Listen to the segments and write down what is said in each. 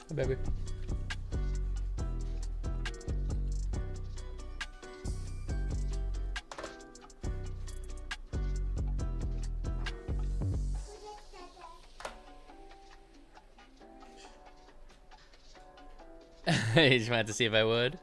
Hi, baby. You just wanted to see if I would.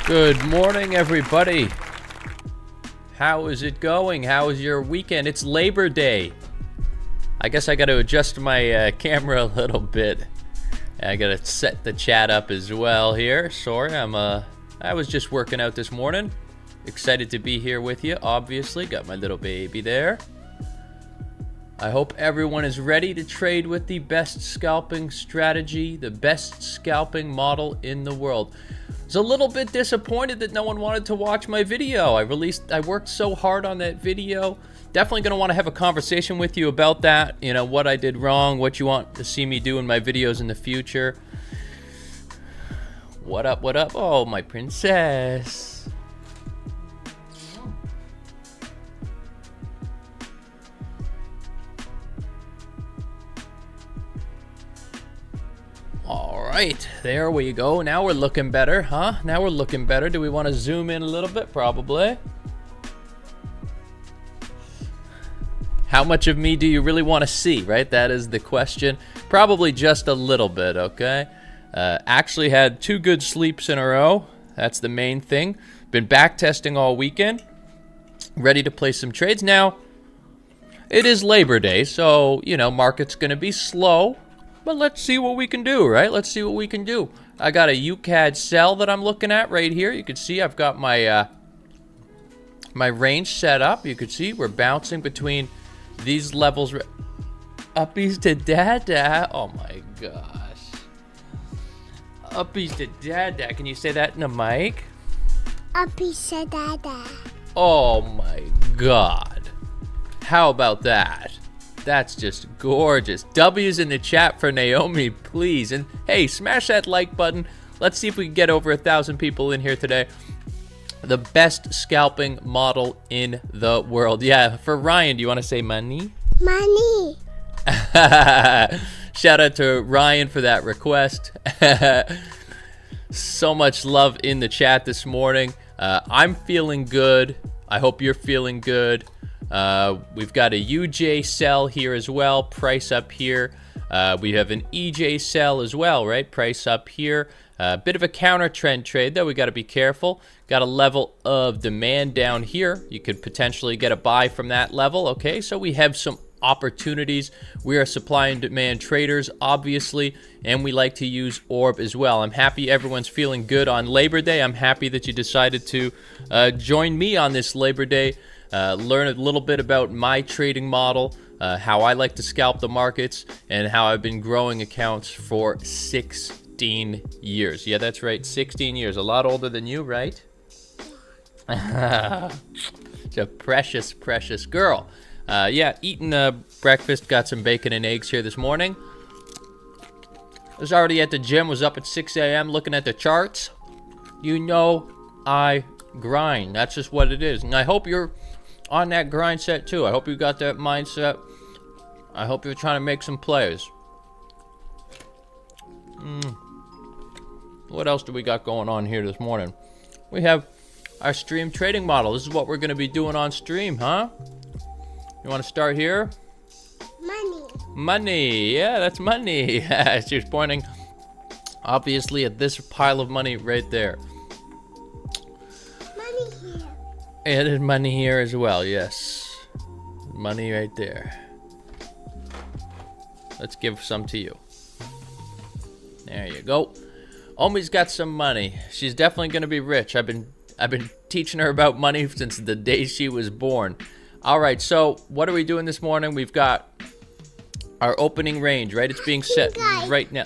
Good morning, everybody. How is it going? How is your weekend? It's Labor Day. I guess I got to adjust my camera a little bit. I got to set the chat up as well here. Sorry, I was just working out this morning. Excited to be here with you, obviously. Got my little baby there. I hope everyone is ready to trade with the best scalping strategy, the best scalping model in the world. I was a little bit disappointed that no one wanted to watch my video. I worked so hard on that video. Definitely going to want to have a conversation with you about that. You know, what I did wrong, what you want to see me do in my videos in the future. What up, what up? Oh, my princess. All right, there we go. Now we're looking better, huh? Now we're looking better. Do we want to zoom in a little bit? Probably. How much of me do you really want to see, right? That is the question. Probably just a little bit, okay? Actually had 2 good sleeps in a row. That's the main thing. Been back testing all weekend. Ready to play some trades. Now, it is Labor Day, so, you know, market's going to be slow. But let's see what we can do, right? Let's see what we can do. I got a UCAD sell that I'm looking at right here. You can see I've got my my range set up. You can see we're bouncing between these levels. Uppies to dada. Oh my gosh. Uppies to dada. Can you say that in a mic? Uppies to dada. Oh my god. How about that? That's just gorgeous. W's in the chat for Naomi, please. And hey, smash that like button. Let's see if we can get over 1,000 people in here today. The best scalping model in the world. Yeah, for Ryan, do you want to say money? Money. Shout out to Ryan for that request. So much love in the chat this morning. I'm feeling good. I hope you're feeling good. We've got a UJ sell here as well, price up here. We have an EJ sell as well, right? Price up here. A bit of a counter trend trade, though. We got to be careful. Got a level of demand down here. You could potentially get a buy from that level. Okay, so we have some opportunities. We are supply and demand traders, obviously, and we like to use orb as well. I'm happy everyone's feeling good on Labor Day. I'm happy that you decided to join me on this Labor Day. Learn a little bit about my trading model, how I like to scalp the markets, and how I've been growing accounts for 16 years. Yeah, that's right, 16 years. A lot older than you, right? It's a precious, precious girl. Yeah, eating breakfast, got some bacon and eggs here this morning. Was already at the gym, was up at 6 a.m. looking at the charts. You know I grind. That's just what it is. And I hope you're on that grind set too. I hope you got that mindset. I hope you're trying to make some plays. What else do we got going on here this morning? We have our stream trading model. This is what we're going to be doing on stream, huh? You want to start here? Money. Money. Yeah, that's money. She's pointing, obviously, at this pile of money right there. Money here. And there's money here as well, yes. Money right there. Let's give some to you. There you go. Omi's got some money. She's definitely going to be rich. I've been teaching her about money since the day she was born. All right, so what are we doing this morning? We've got our opening range, right? It's being set right now.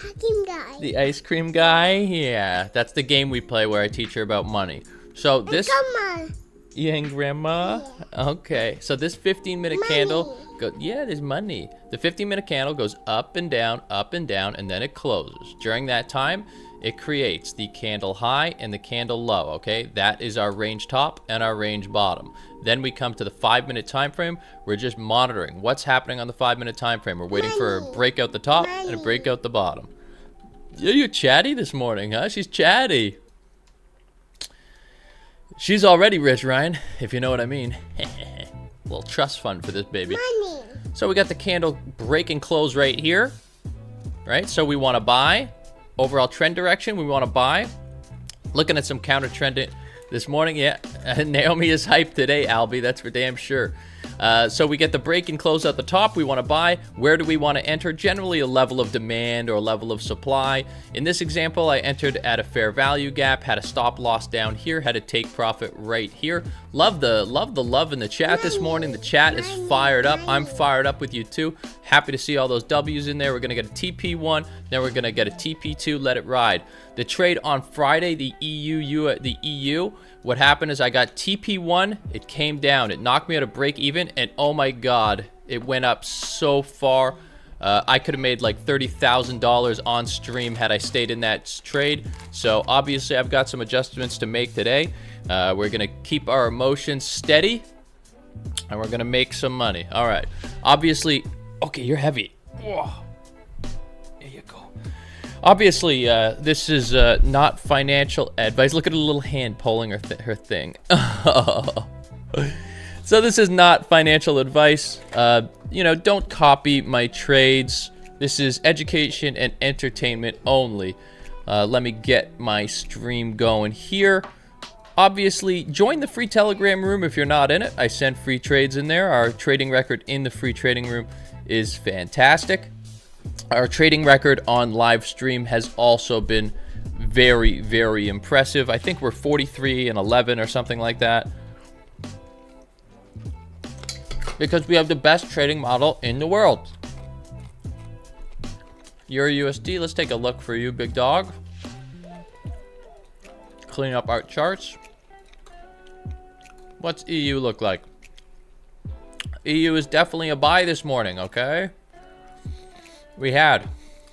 The ice cream guy? Yeah, that's the game we play where I teach her about money. So this... Come on. Yeah, and Grandma? Yeah. Okay, so this 15-minute candle... Yeah, there's money. The 15-minute candle goes up and down, and then it closes. During that time, it creates the candle high and the candle low, okay? That is our range top and our range bottom. Then we come to the 5-minute time frame. We're just monitoring what's happening on the 5-minute time frame. We're waiting for a break out the top and a break out the bottom. Yeah, you're chatty this morning, huh? She's chatty. She's already rich, Ryan, if you know what I mean. Little trust fund for this baby. Money. So we got the candle break and close right here, right? So we want to buy. Overall trend direction, we want to buy. Looking at some counter trend this morning. Yeah, Naomi is hyped today, Albie. That's for damn sure. So we get the break and close at the top. We want to buy. Where do we want to enter? Generally a level of demand or a level of supply. In this example, I entered at a fair value gap, had a stop loss down here, had a take profit right here. Love the love in the chat this morning. The chat is fired up. I'm fired up with you too. Happy to see all those W's in there. We're going to get a TP1, then we're going to get a TP2. Let it ride. The trade on Friday, the EU, what happened is I got TP1, it came down, it knocked me at a break even, and oh my god, it went up so far. I could have made like $30,000 on stream had I stayed in that trade. So obviously I've got some adjustments to make today. We're gonna keep our emotions steady, and we're gonna make some money. All right, obviously, okay, you're heavy. Whoa. There you go. Obviously, this is not financial advice. Look at her little hand pulling her thing. So this is not financial advice. You know, don't copy my trades. This is education and entertainment only. Let me get my stream going here. Obviously, join the free Telegram room if you're not in it. I send free trades in there. Our trading record in the free trading room is fantastic. Our trading record on live stream has also been very, very impressive. I think we're 43-11 or something like that. Because we have the best trading model in the world. Euro USD, let's take a look for you, big dog. Clean up our charts. What's EU look like? EU is definitely a buy this morning, okay? We had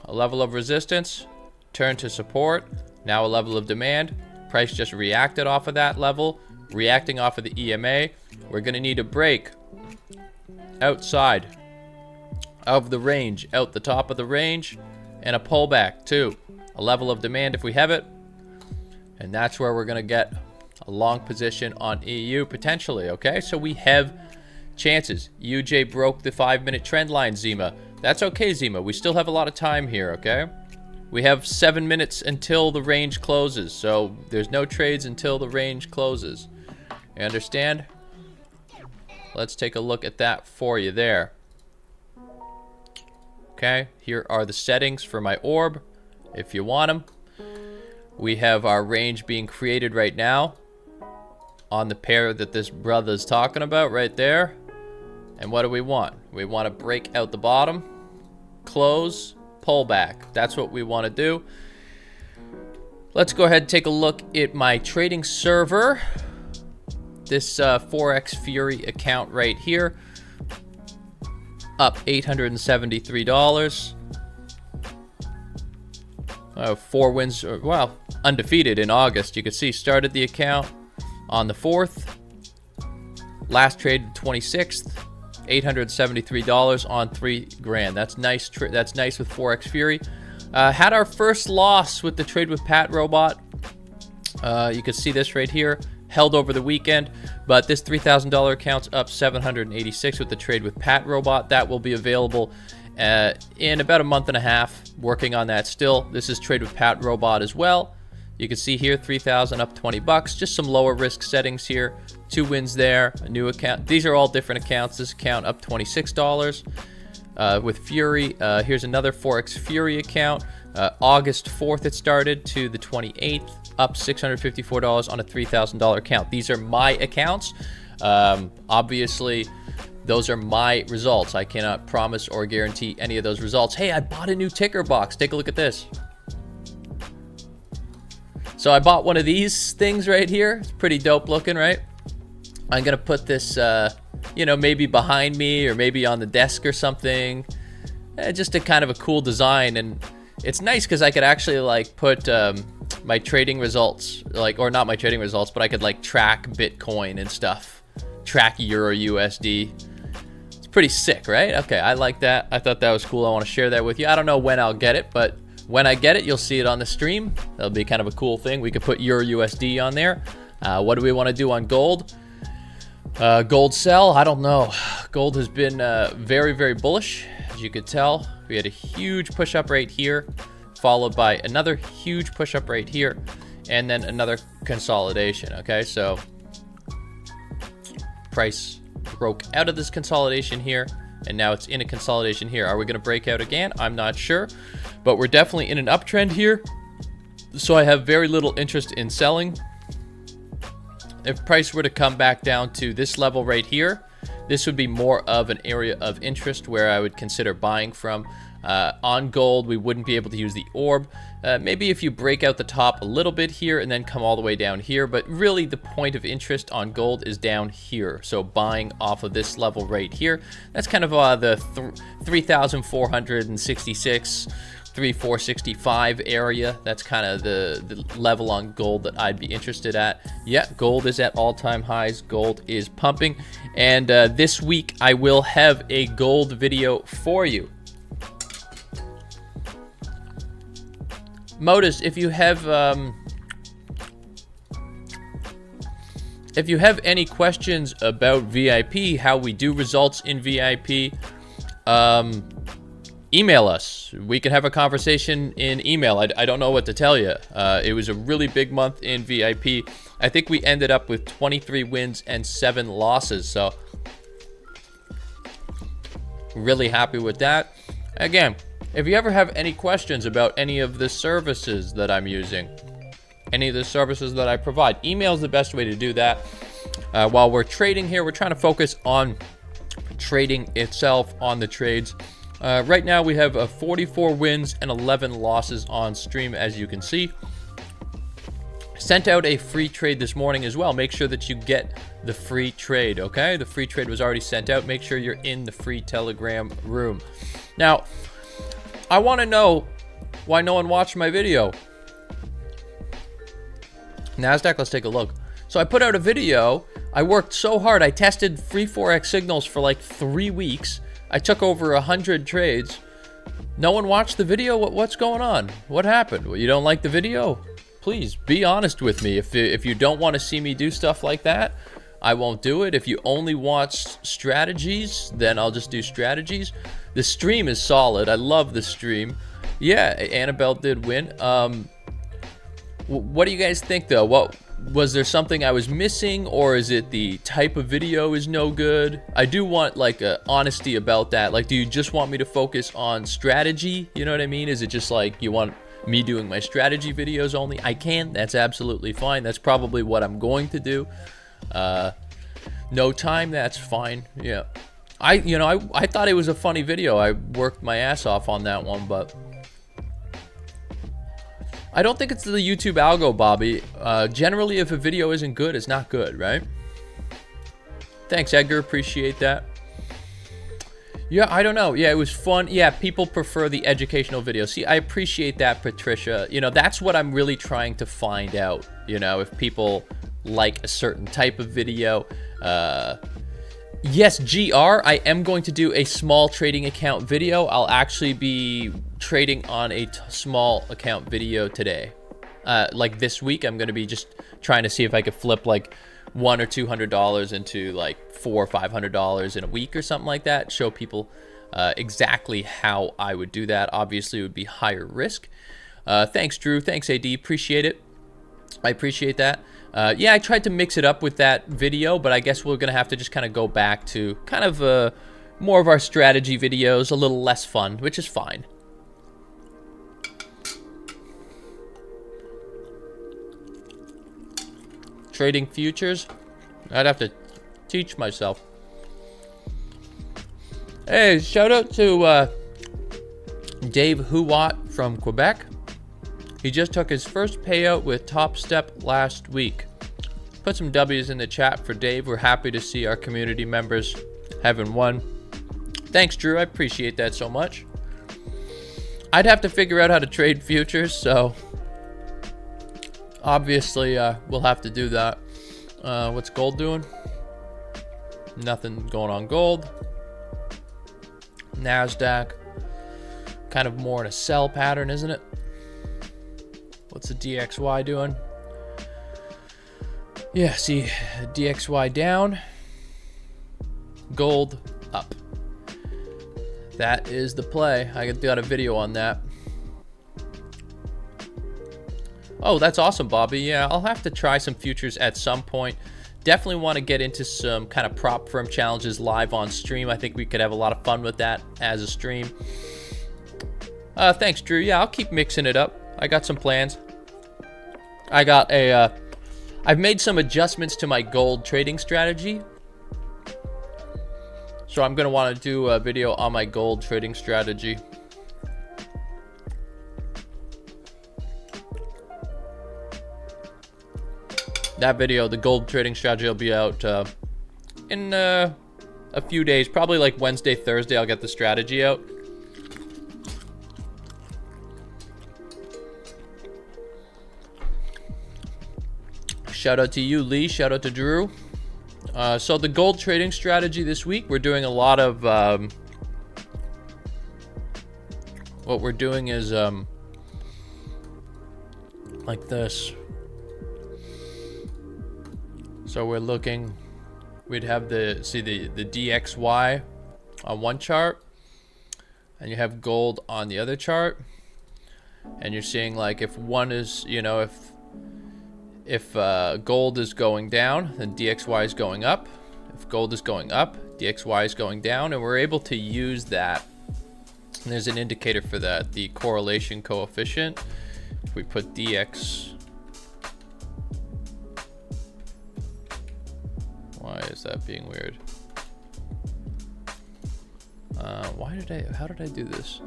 a level of resistance, turn to support, now a level of demand. Price just reacted off of that level, reacting off of the EMA. We're going to need a break outside of the range, out the top of the range, and a pullback too. A level of demand if we have it. And that's where we're going to get a long position on EU potentially, okay? So we have chances. UJ broke the 5-minute trend line, Zima. That's okay, Zima. We still have a lot of time here, okay? We have 7 minutes until the range closes, so there's no trades until the range closes. You understand? Let's take a look at that for you there. Okay, here are the settings for my orb, if you want them. We have our range being created right now on the pair that this brother's talking about right there. And what do we want? We want to break out the bottom, close, pull back. That's what we want to do. Let's go ahead and take a look at my trading server. This Forex Fury account right here. Up $873. 4 wins, well, undefeated in August. You can see started the account, on the 4th. Last trade 26th, $873 on 3 grand. That's nice. That's nice with Forex Fury. Had our first loss with the trade with Pat Robot. You can see this right here. Held over the weekend, but this $3,000 account's up $786 with the trade with Pat Robot. That will be available in about a month and a half. Working on that still. This is trade with Pat Robot as well. You can see here 3,000 up 20 bucks. Just some lower risk settings here. 2 wins there. A new account. These are all different accounts. This account up $26 with Fury. Here's another Forex Fury account. August 4th it started to the 28th. Up $654 on a $3,000 account. These are my accounts. Obviously, those are my results. I cannot promise or guarantee any of those results. Hey, I bought a new ticker box. Take a look at this. So I bought one of these things right here. It's pretty dope looking, right? I'm going to put this, maybe behind me or maybe on the desk or something. Just a kind of a cool design. And it's nice because I could actually like put my trading results, or not my trading results, but I could like track Bitcoin and stuff, track Euro USD. It's pretty sick, right? Okay, I like that. I thought that was cool. I want to share that with you. I don't know when I'll get it, but when I get it, you'll see it on the stream. That'll be kind of a cool thing. We could put Euro USD on there. What do we want to do on gold? Gold sell? I don't know. Gold has been very, very bullish, as you could tell. We had a huge push up right here, followed by another huge push up right here, and then another consolidation. Okay, so price broke out of this consolidation here, and now it's in a consolidation here. Are we going to break out again? I'm not sure, but we're definitely in an uptrend here, so I have very little interest in selling. If price were to come back down to this level right here, this would be more of an area of interest where I would consider buying from. On gold, we wouldn't be able to use the orb. Maybe if you break out the top a little bit here and then come all the way down here, but really the point of interest on gold is down here. So buying off of this level right here, that's kind of the 3,466, 3,465 area. That's kind of the level on gold that I'd be interested at. Yeah, gold is at all-time highs. Gold is pumping. And this week, I will have a gold video for you. Modus, if you have any questions about VIP, how we do results in VIP, email us. We can have a conversation in email. I don't know what to tell you. It was a really big month in VIP. I think we ended up with 23 wins and 7 losses. So really happy with that. Again, if you ever have any questions about any of the services that I'm using, any of the services that I provide, email is the best way to do that. While we're trading here, we're trying to focus on trading itself, on the trades. Right now we have 44 wins and 11 losses on stream, as you can see. Sent out a free trade this morning as well. Make sure that you get the free trade, okay? The free trade was already sent out. Make sure you're in the free Telegram room. Now, I want to know why no one watched my video. Nasdaq, let's take a look. So I put out a video. I worked so hard. I tested free Forex signals for like 3 weeks. I took over 100 trades. No one watched the video? What's going on? What happened? Well, you don't like the video? Please be honest with me. If you don't want to see me do stuff like that, I won't do it. If you only watch strategies, then I'll just do strategies. The stream is solid. I love the stream. Yeah, Annabelle did win. What do you guys think, though? What was there something I was missing, or is it the type of video is no good? I do want like a honesty about that. Like, do you just want me to focus on strategy? You know what I mean? Is it just like you want me doing my strategy videos only? I can. That's absolutely fine. That's probably what I'm going to do. No time. That's fine. Yeah. I thought it was a funny video. I worked my ass off on that one, but I don't think it's the YouTube algo, Bobby. Generally, if a video isn't good, it's not good, right? Thanks, Edgar. Appreciate that. Yeah, I don't know. Yeah, it was fun. Yeah, people prefer the educational videos. See, I appreciate that, Patricia. You know, that's what I'm really trying to find out. You know, if people like a certain type of video. Yes, GR, I am going to do a small trading account video. I'll actually be trading on a small account video today. Like this week, I'm going to be just trying to see if I could flip like $100 or $200 into like $400 or $500 in a week or something like that. Show people exactly how I would do that. Obviously, it would be higher risk. Thanks, Drew. Thanks, AD. Appreciate it. I appreciate that. Yeah, I tried to mix it up with that video, but I guess we're going to have to just kind of go back to kind of more of our strategy videos, a little less fun, which is fine. Trading futures, I'd have to teach myself. Hey, shout out to Dave Huwat from Quebec. He just took his first payout with Top Step last week. Put some W's in the chat for Dave. We're happy to see our community members having won. Thanks, Drew. I appreciate that so much. I'd have to figure out how to trade futures, so obviously we'll have to do that. What's gold doing? Nothing going on gold. Nasdaq, kind of more in a sell pattern, isn't it? What's the DXY doing? Yeah, see, DXY down, gold up. That is the play. I got a video on that. Oh, that's awesome, Bobby. Yeah, I'll have to try some futures at some point. Definitely want to get into some kind of prop firm challenges live on stream. I think we could have a lot of fun with that as a stream. Thanks, Drew. Yeah, I'll keep mixing it up. I got some plans. I got I've made some adjustments to my gold trading strategy. So I'm going to want to do a video on my gold trading strategy. That video, the gold trading strategy, will be out in a few days. Probably like Wednesday, Thursday, I'll get the strategy out. Shout out to you, Lee. Shout out to Drew. So the gold trading strategy this week, we're doing a lot of... what we're doing is like this. So we're looking... We'd have the DXY on one chart. And you have gold on the other chart. And you're seeing like if one is, you know, if gold is going down, then DXY is going up. If gold is going up, DXY is going down, and we're able to use that. And there's an indicator for that, the correlation coefficient. If we put DX, why is that being weird? How did I do this?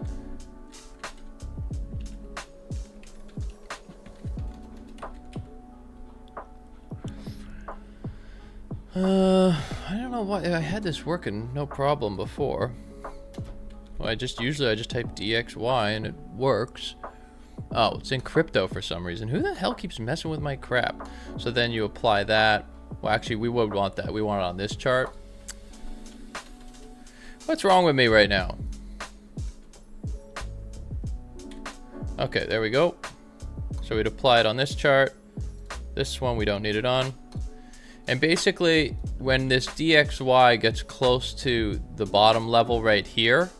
I don't know why I had this working no problem before. Well, I just type DXY and it works. Oh, it's in crypto for some reason. Who the hell keeps messing with my crap? So then you apply that. Well, actually, we would want that. We want it on this chart. What's wrong with me right now? Okay, there we go. So we'd apply it on this chart. This one we don't need it on. And basically, when this DXY gets close to the bottom level right here,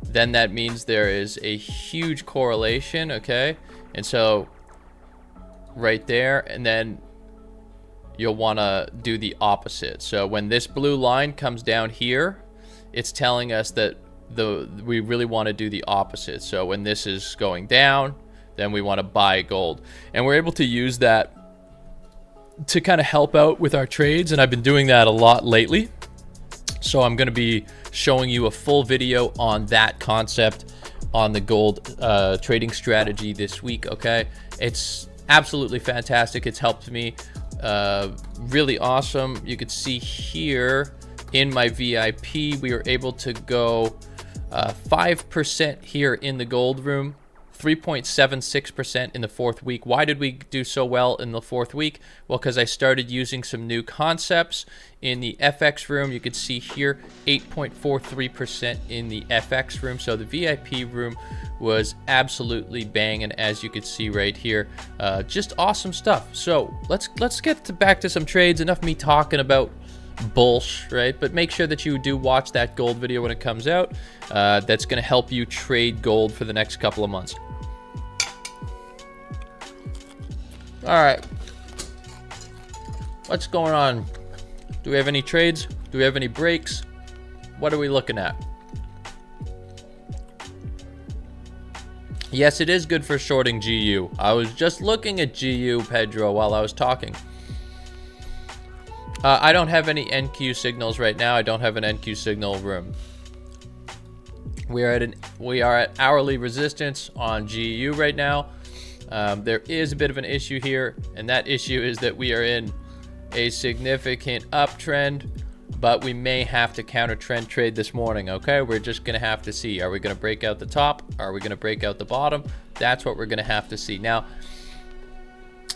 then that means there is a huge correlation, okay? And so, right there, and then you'll want to do the opposite. So when this blue line comes down here, it's telling us that we really want to do the opposite. So when this is going down, then we want to buy gold. And we're able to use that to kind of help out with our trades, and I've been doing that a lot lately. So I'm going to be showing you a full video on that concept on the gold trading strategy this week, okay? It's absolutely fantastic. It's helped me really awesome. You could see here in my VIP, we were able to go 5% here in the gold room, 3.76% in the fourth week. Why did we do so well in the fourth week? Well, because I started using some new concepts in the FX room. You can see here 8.43% in the FX room. So the VIP room was absolutely banging, as you can see right here. Just awesome stuff. So let's get back to some trades. Enough me talking about bullsh, right? But make sure that you do watch that gold video when it comes out. That's going to help you trade gold for the next couple of months. All right, what's going on? Do we have any trades? Do we have any breaks? What are we looking at? Yes, it is good for shorting GU. I was just looking at GU, Pedro, while I was talking. I don't have any NQ signals right now. I don't have an NQ signal room. We are at hourly resistance on GU right now. There is a bit of an issue here, and that issue is that we are in a significant uptrend, but we may have to counter trend trade this morning. Okay, we're just gonna have to see. Are we gonna break out the top? Are we gonna break out the bottom? That's what we're gonna have to see. Now,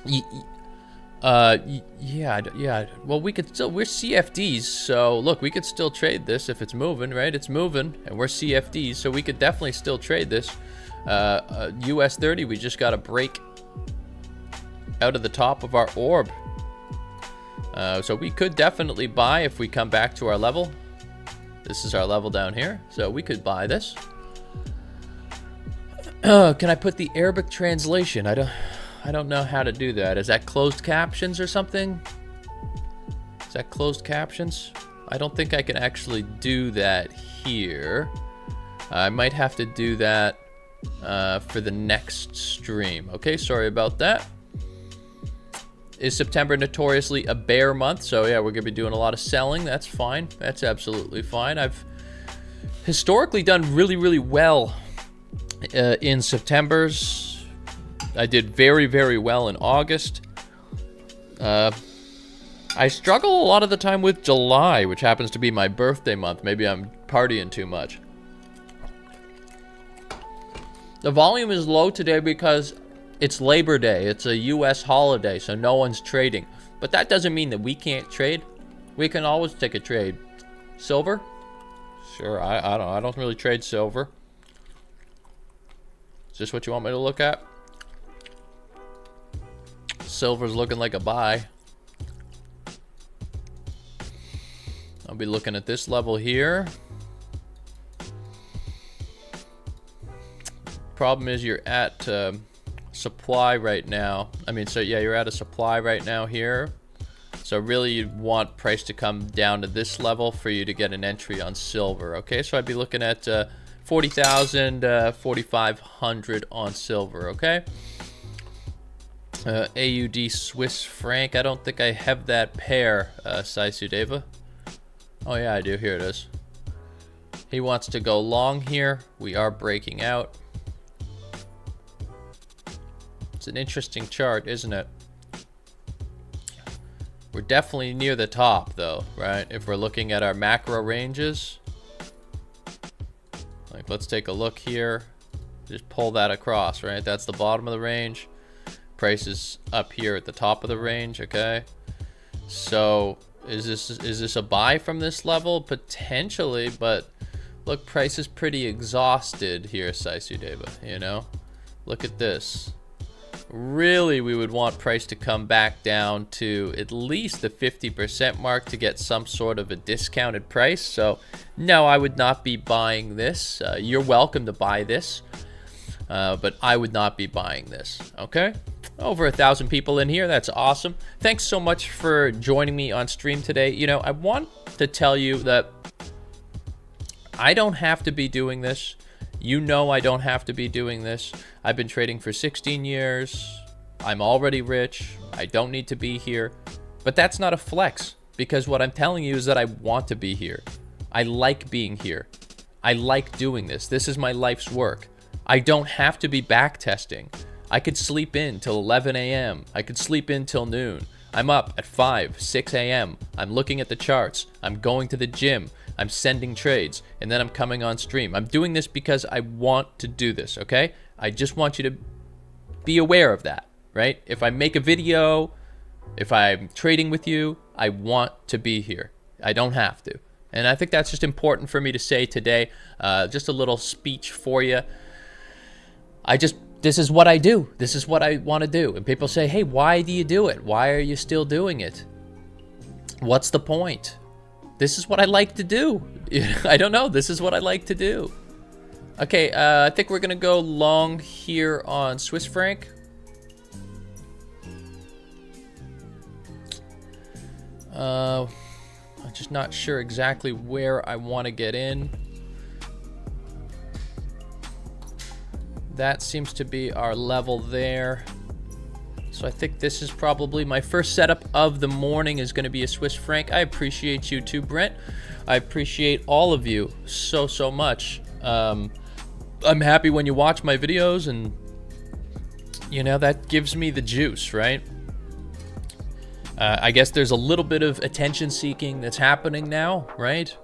yeah. Well, we're CFDs, so look, we could still trade this if it's moving, right? It's moving, and we're CFDs, so we could definitely still trade this. US 30, we just got to break out of the top of our orb. So we could definitely buy if we come back to our level. This is our level down here, so we could buy this. Can I put the Arabic translation? I don't know how to do that. Is that closed captions or something? Is that closed captions? I don't think I can actually do that here. I might have to do that for the next stream. Okay, sorry about that. Is September notoriously a bear month? So yeah, we're gonna be doing a lot of selling. That's fine. That's absolutely fine. I've historically done really, really well in September's. I did very, very well in August. I struggle a lot of the time with July, which happens to be my birthday month. Maybe I'm partying too much. The volume is low today because it's Labor Day. It's a US holiday, so no one's trading. But that doesn't mean that we can't trade. We can always take a trade. Silver? Sure, I don't really trade silver. Is this what you want me to look at? Silver's looking like a buy. I'll be looking at this level here. Problem is you're at supply right now. I mean, so yeah, you're at a supply right now here. So really you'd want price to come down to this level for you to get an entry on silver. Okay, so I'd be looking at 40,000, 4,500 on silver. Okay. AUD Swiss franc. I don't think I have that pair, Saisudeva. Oh yeah, I do. Here it is. He wants to go long here. We are breaking out. It's an interesting chart, isn't it? We're definitely near the top though, right? If we're looking at our macro ranges. Like, let's take a look here. Just pull that across, right? That's the bottom of the range. Price is up here at the top of the range. Okay, so is this a buy from this level? Potentially, but look, price is pretty exhausted here, Saisudeva. You know, look at this. Really, we would want price to come back down to at least the 50% mark to get some sort of a discounted price. So no, I would not be buying this. You're welcome to buy this, but I would not be buying this. Okay. Over 1,000 people in here. That's awesome. Thanks so much for joining me on stream today. You know, I want to tell you that I don't have to be doing this. You know, I don't have to be doing this. I've been trading for 16 years. I'm already rich. I don't need to be here. But that's not a flex, because what I'm telling you is that I want to be here. I like being here. I like doing this. This is my life's work. I don't have to be back testing. I could sleep in till 11 a.m. I could sleep in till noon. I'm up at 5, 6 a.m. I'm looking at the charts. I'm going to the gym. I'm sending trades. And then I'm coming on stream. I'm doing this because I want to do this, okay? I just want you to be aware of that, right? If I make a video, if I'm trading with you, I want to be here. I don't have to. And I think that's just important for me to say today. Just a little speech for you. This is what I do. This is what I want to do. And people say, hey, why do you do it? Why are you still doing it? What's the point? This is what I like to do. I don't know. This is what I like to do. Okay, I think we're going to go long here on Swiss franc. I'm just not sure exactly where I want to get in. That seems to be our level there. So I think this is probably my first setup of the morning is going to be a Swiss franc. I appreciate you too, Brent. I appreciate all of you so much. I'm happy when you watch my videos, and you know, that gives me the juice, right? I guess there's a little bit of attention seeking that's happening now, right?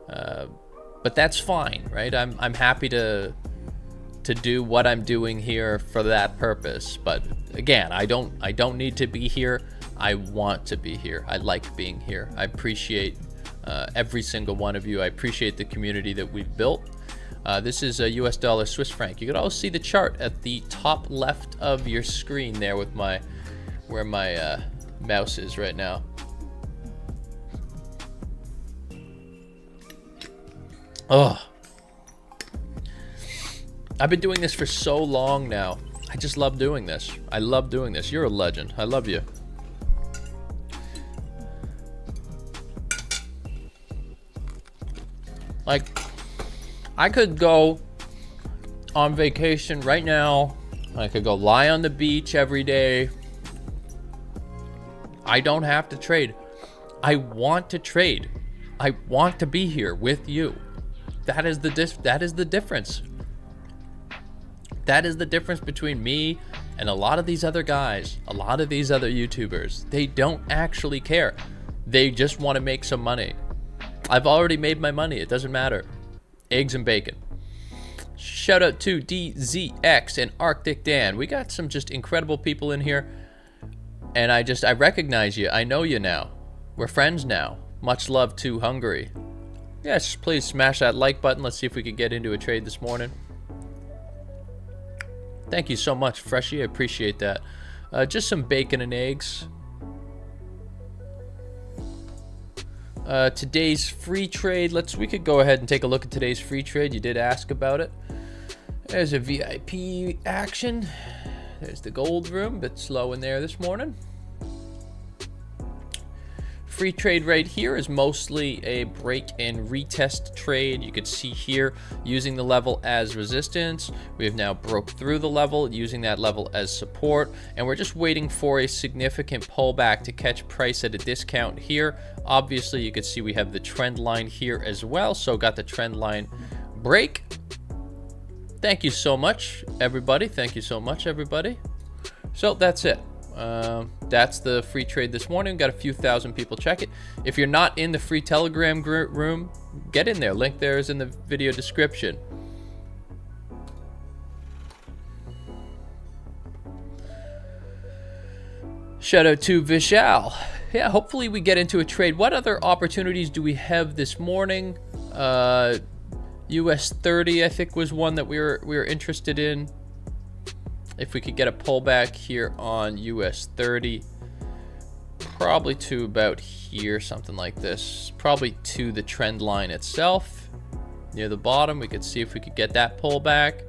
But that's fine, right? I'm happy to do what I'm doing here for that purpose. But again, I don't need to be here. I want to be here. I like being here. I appreciate every single one of you. I appreciate the community that we've built. This is a US dollar Swiss franc. You can always see the chart at the top left of your screen there with where my mouse is right now. Oh, I've been doing this for so long now. I just love doing this. I love doing this. You're a legend. I love you. Like, I could go on vacation right now. I could go lie on the beach every day. I don't have to trade. I want to trade. I want to be here with you. That is the difference. That is the difference between me and a lot of these other guys, a lot of these other YouTubers. They don't actually care. They just want to make some money. I've already made my money. It doesn't matter. Eggs and bacon. Shout out to DZX and Arctic Dan. We got some just incredible people in here. And I recognize you. I know you now. We're friends now. Much love to Hungary. Yes, please smash that like button. Let's see if we can get into a trade this morning. Thank you so much, Freshie. I appreciate that. Just some bacon and eggs. Today's free trade. We could go ahead and take a look at today's free trade. You did ask about it. There's a VIP action. There's the gold room. Bit slow in there this morning. Free trade right here is mostly a break and retest trade. You could see here using the level as resistance. We have now broke through the level, using that level as support, and we're just waiting for a significant pullback to catch price at a discount here. Obviously, you could see we have the trend line here as well, so got the trend line break. Thank you so much, everybody. Thank you so much, everybody. So that's it. That's the free trade this morning. Got a few thousand people check it. If you're not in the free Telegram room, get in there. Link there is in the video description. Shout out to Vishal. Yeah, hopefully we get into a trade. What other opportunities do we have this morning? US 30, I think, was one that we were interested in. If we could get a pullback here on US 30, probably to about here, something like this, probably to the trend line itself near the bottom. We could see if we could get that pullback.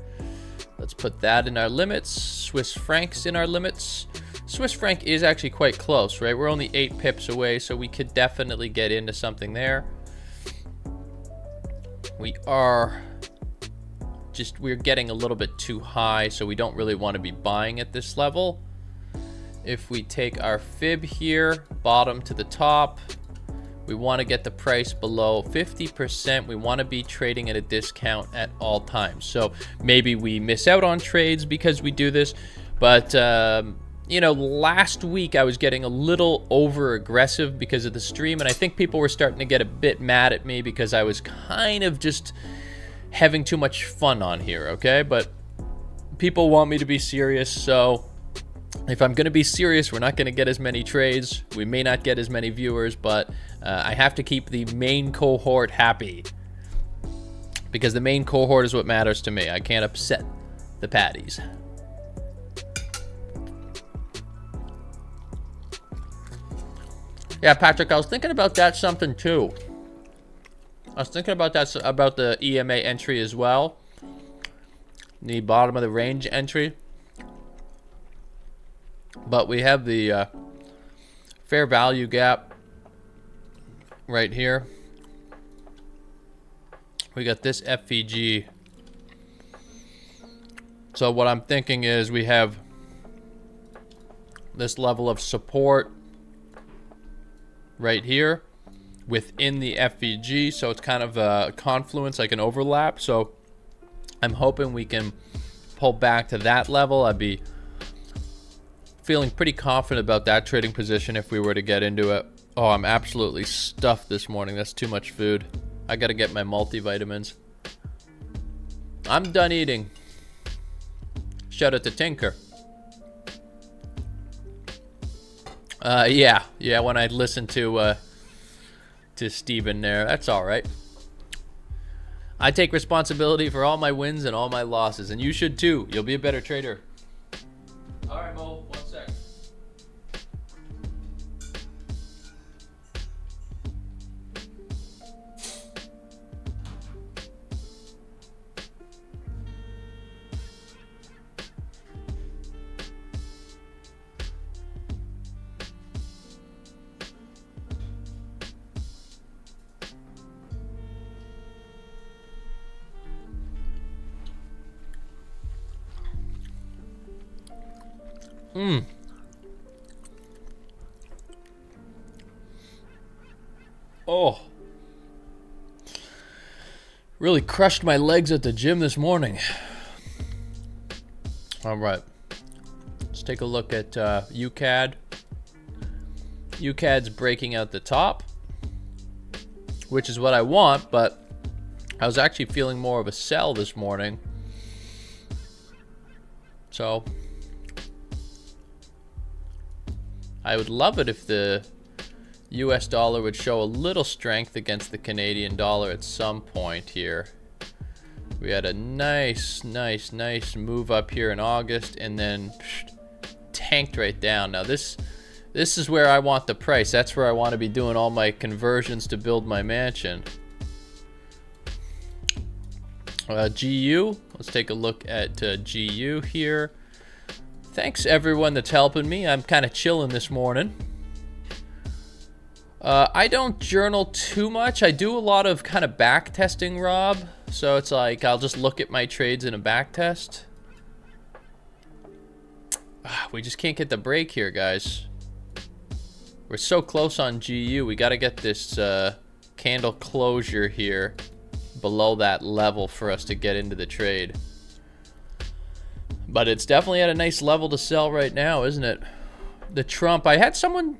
Let's put that in our limits. Swiss francs in our limits. Swiss franc is actually quite close, right? We're only 8 pips away, so we could definitely get into something there. We're getting a little bit too high, so we don't really want to be buying at this level. If we take our fib here, bottom to the top, we want to get the price below 50%. We want to be trading at a discount at all times. So maybe we miss out on trades because we do this, but you know, last week I was getting a little over aggressive because of the stream, and I think people were starting to get a bit mad at me because I was kind of just having too much fun on here, okay? But people want me to be serious, so if I'm going to be serious, we're not going to get as many trades. We may not get as many viewers, but I have to keep the main cohort happy, because the main cohort is what matters to me. I can't upset the patties. Yeah, Patrick, I was thinking about that something too. I was thinking about that, about the EMA entry as well. The bottom of the range entry. But we have the fair value gap right here. We got this FVG. So what I'm thinking is we have this level of support right here within the FVG, so it's kind of a confluence, like an overlap. So I'm hoping we can pull back to that level. I'd be feeling pretty confident about that trading position if we were to get into it. Oh, I'm absolutely stuffed this morning. That's too much food. I gotta get my multivitamins. I'm done eating. Shout out to Tinker. Yeah, when I listen to Steven there, that's all right. I take responsibility for all my wins and all my losses, and you should too. You'll be a better trader. All right, Mo, 1 sec. Oh, really crushed my legs at the gym this morning. All right, let's take a look at UCAD. UCAD's breaking out the top, which is what I want, but I was actually feeling more of a sell this morning. So I would love it if the US dollar would show a little strength against the Canadian dollar at some point here. We had a nice move up here in August, and then tanked right down. Now this is where I want the price. That's where I want to be doing all my conversions to build my mansion. GU, let's take a look at GU here. Thanks everyone that's helping me. I'm kind of chilling this morning. I don't journal too much. I do a lot of kind of back testing, Rob. So it's like I'll just look at my trades in a back test. We just can't get the break here, guys. We're so close on GU. We got to get this candle closure here below that level for us to get into the trade. But it's definitely at a nice level to sell right now, isn't it? The Trump, I had someone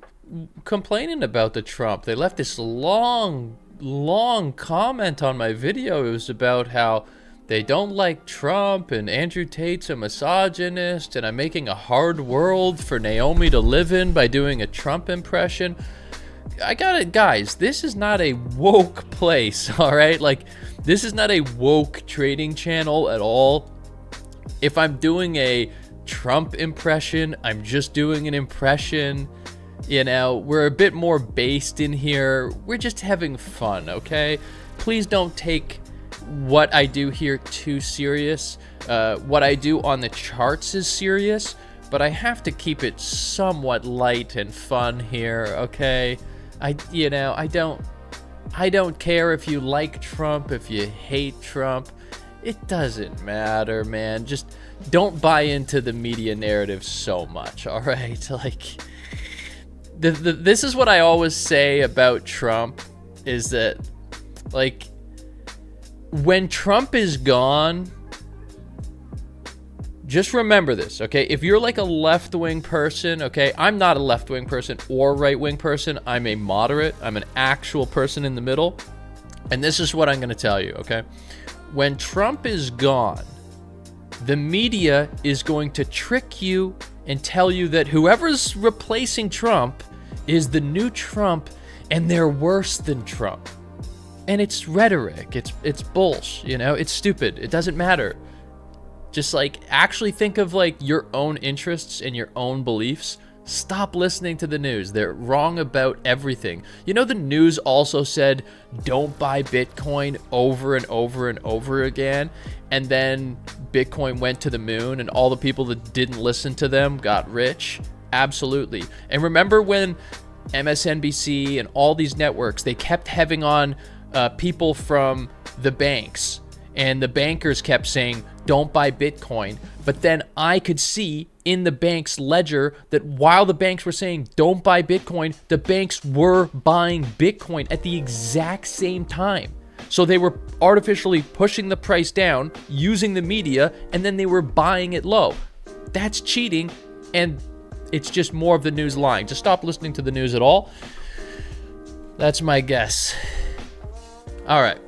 complaining about the Trump. They left this long comment on my video. It was about how they don't like Trump and Andrew Tate's a misogynist and I'm making a hard world for Naomi to live in by doing a Trump impression. I got it, guys. This is not a woke place, all right? Like, this is not a woke trading channel at all. If I'm doing a Trump impression, I'm just doing an impression. You know, we're a bit more based in here. We're just having fun, okay? Please don't take what I do here too serious. What I do on the charts is serious, but I have to keep it somewhat light and fun here, okay? I don't care if you like Trump, if you hate Trump. It doesn't matter, man. Just don't buy into the media narrative so much, all right? Like, this is what I always say about Trump, is that, like, when Trump is gone, just remember this, okay? If you're like a left-wing person, okay? I'm not a left-wing person or right-wing person. I'm a moderate. I'm an actual person in the middle. And this is what I'm going to tell you, okay? When Trump is gone, The media is going to trick you and tell you that whoever's replacing Trump is the new Trump and they're worse than Trump. And it's rhetoric. It's bullshit, you know? It's stupid. It doesn't matter. Just like actually think of like your own interests and your own beliefs. Stop listening to the news. They're wrong about everything. You know, the news also said don't buy Bitcoin over and over and over again. And then Bitcoin went to the moon and all the people that didn't listen to them got rich. Absolutely. And remember when MSNBC and all these networks, they kept having on people from the banks, and the bankers kept saying don't buy Bitcoin. But then I could see in the bank's ledger that while the banks were saying don't buy Bitcoin, the banks were buying Bitcoin at the exact same time. So they were artificially pushing the price down using the media, and then they were buying it low. That's cheating, and it's just more of the news lying. Just stop listening to the news at all. That's my guess. All right.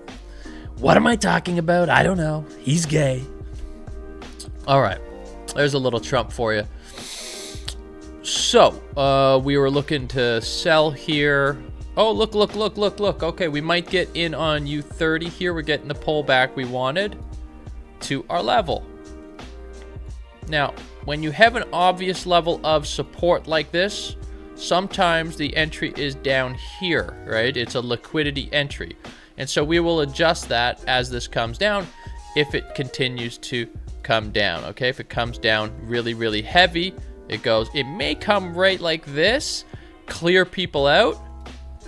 What am I talking about? I don't know. He's gay. All right. There's a little Trump for you. So, we were looking to sell here. Oh, look. Okay, we might get in on U30 here. We're getting the pullback we wanted to our level. Now, when you have an obvious level of support like this, sometimes the entry is down here, right? It's a liquidity entry. And so we will adjust that as this comes down if it continues to come down, okay? If it comes down really, really heavy, it may come right like this, clear people out,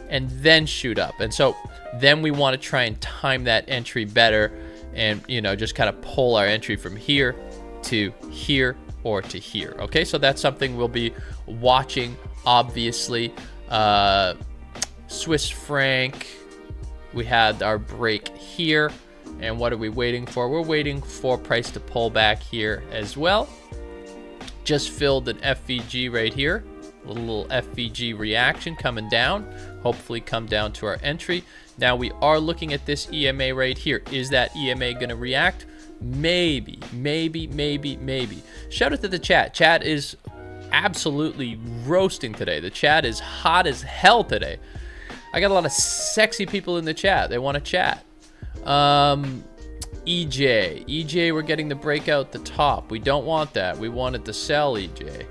and then shoot up. And so then we want to try and time that entry better and, you know, just kind of pull our entry from here to here or to here, okay? So that's something we'll be watching, obviously. Swiss franc, we had our break here. And what are we waiting for? We're waiting for price to pull back here as well. Just filled an FVG right here. A little FVG reaction coming down. Hopefully come down to our entry. Now we are looking at this EMA right here. Is that EMA going to react? Maybe. Shout out to the chat. Chat is absolutely roasting today. The chat is hot as hell today. I got a lot of sexy people in the chat. They want to chat. EJ, we're getting the breakout the top. We don't want that. We wanted to sell EJ.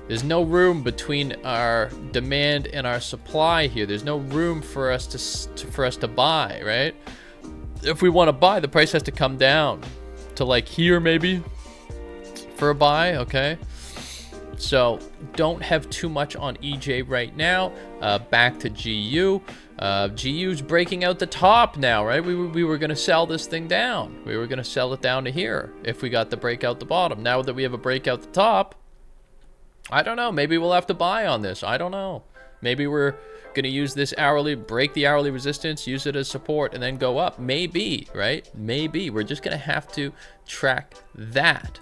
There's no room between our demand and our supply here. There's no room for us to buy, right? If we want to buy, the price has to come down to like here maybe for a buy, okay? So don't have too much on EJ right now. Back to GU. GU's breaking out the top now, right? We were going to sell this thing down. We were going to sell it down to here if we got the breakout the bottom. Now that we have a breakout the top, I don't know. Maybe we'll have to buy on this. I don't know. Maybe we're going to use this hourly, break the hourly resistance, use it as support, and then go up. Maybe, right? Maybe. We're just going to have to track that.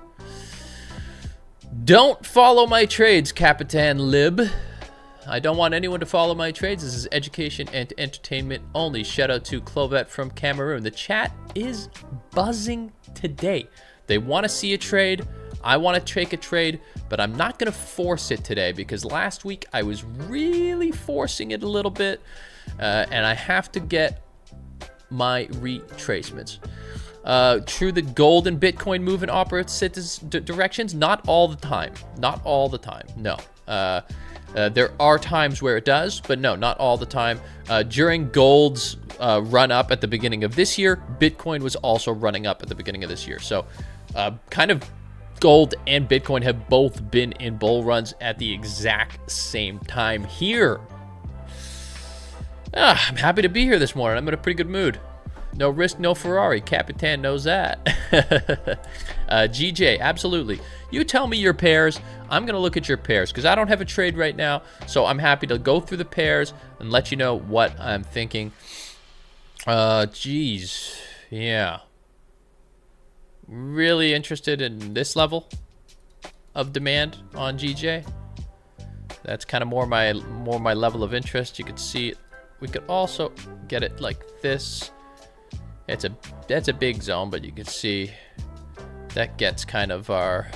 Don't follow my trades, Capitan Lib. I don't want anyone to follow my trades. This is education and entertainment only. Shout out to Clovet from Cameroon. The chat is buzzing today. They want to see a trade. I want to take a trade, but I'm not going to force it today because last week I was really forcing it a little bit, and I have to get my retracements. True that gold and Bitcoin move in opposite directions? Not all the time. Not all the time. No. There are times where it does, but no, not all the time. During gold's run up at the beginning of this year, Bitcoin was also running up at the beginning of this year. So kind of gold and Bitcoin have both been in bull runs at the exact same time here. I'm happy to be here this morning. I'm in a pretty good mood. No risk, no Ferrari. Capitan knows that. GJ, absolutely. You tell me your pairs. I'm going to look at your pairs because I don't have a trade right now. So I'm happy to go through the pairs and let you know what I'm thinking. Geez. Yeah. Really interested in this level of demand on GJ. That's kind of more my level of interest. You could see it. We could also get it like this. That's a big zone, but you can see that gets kind of our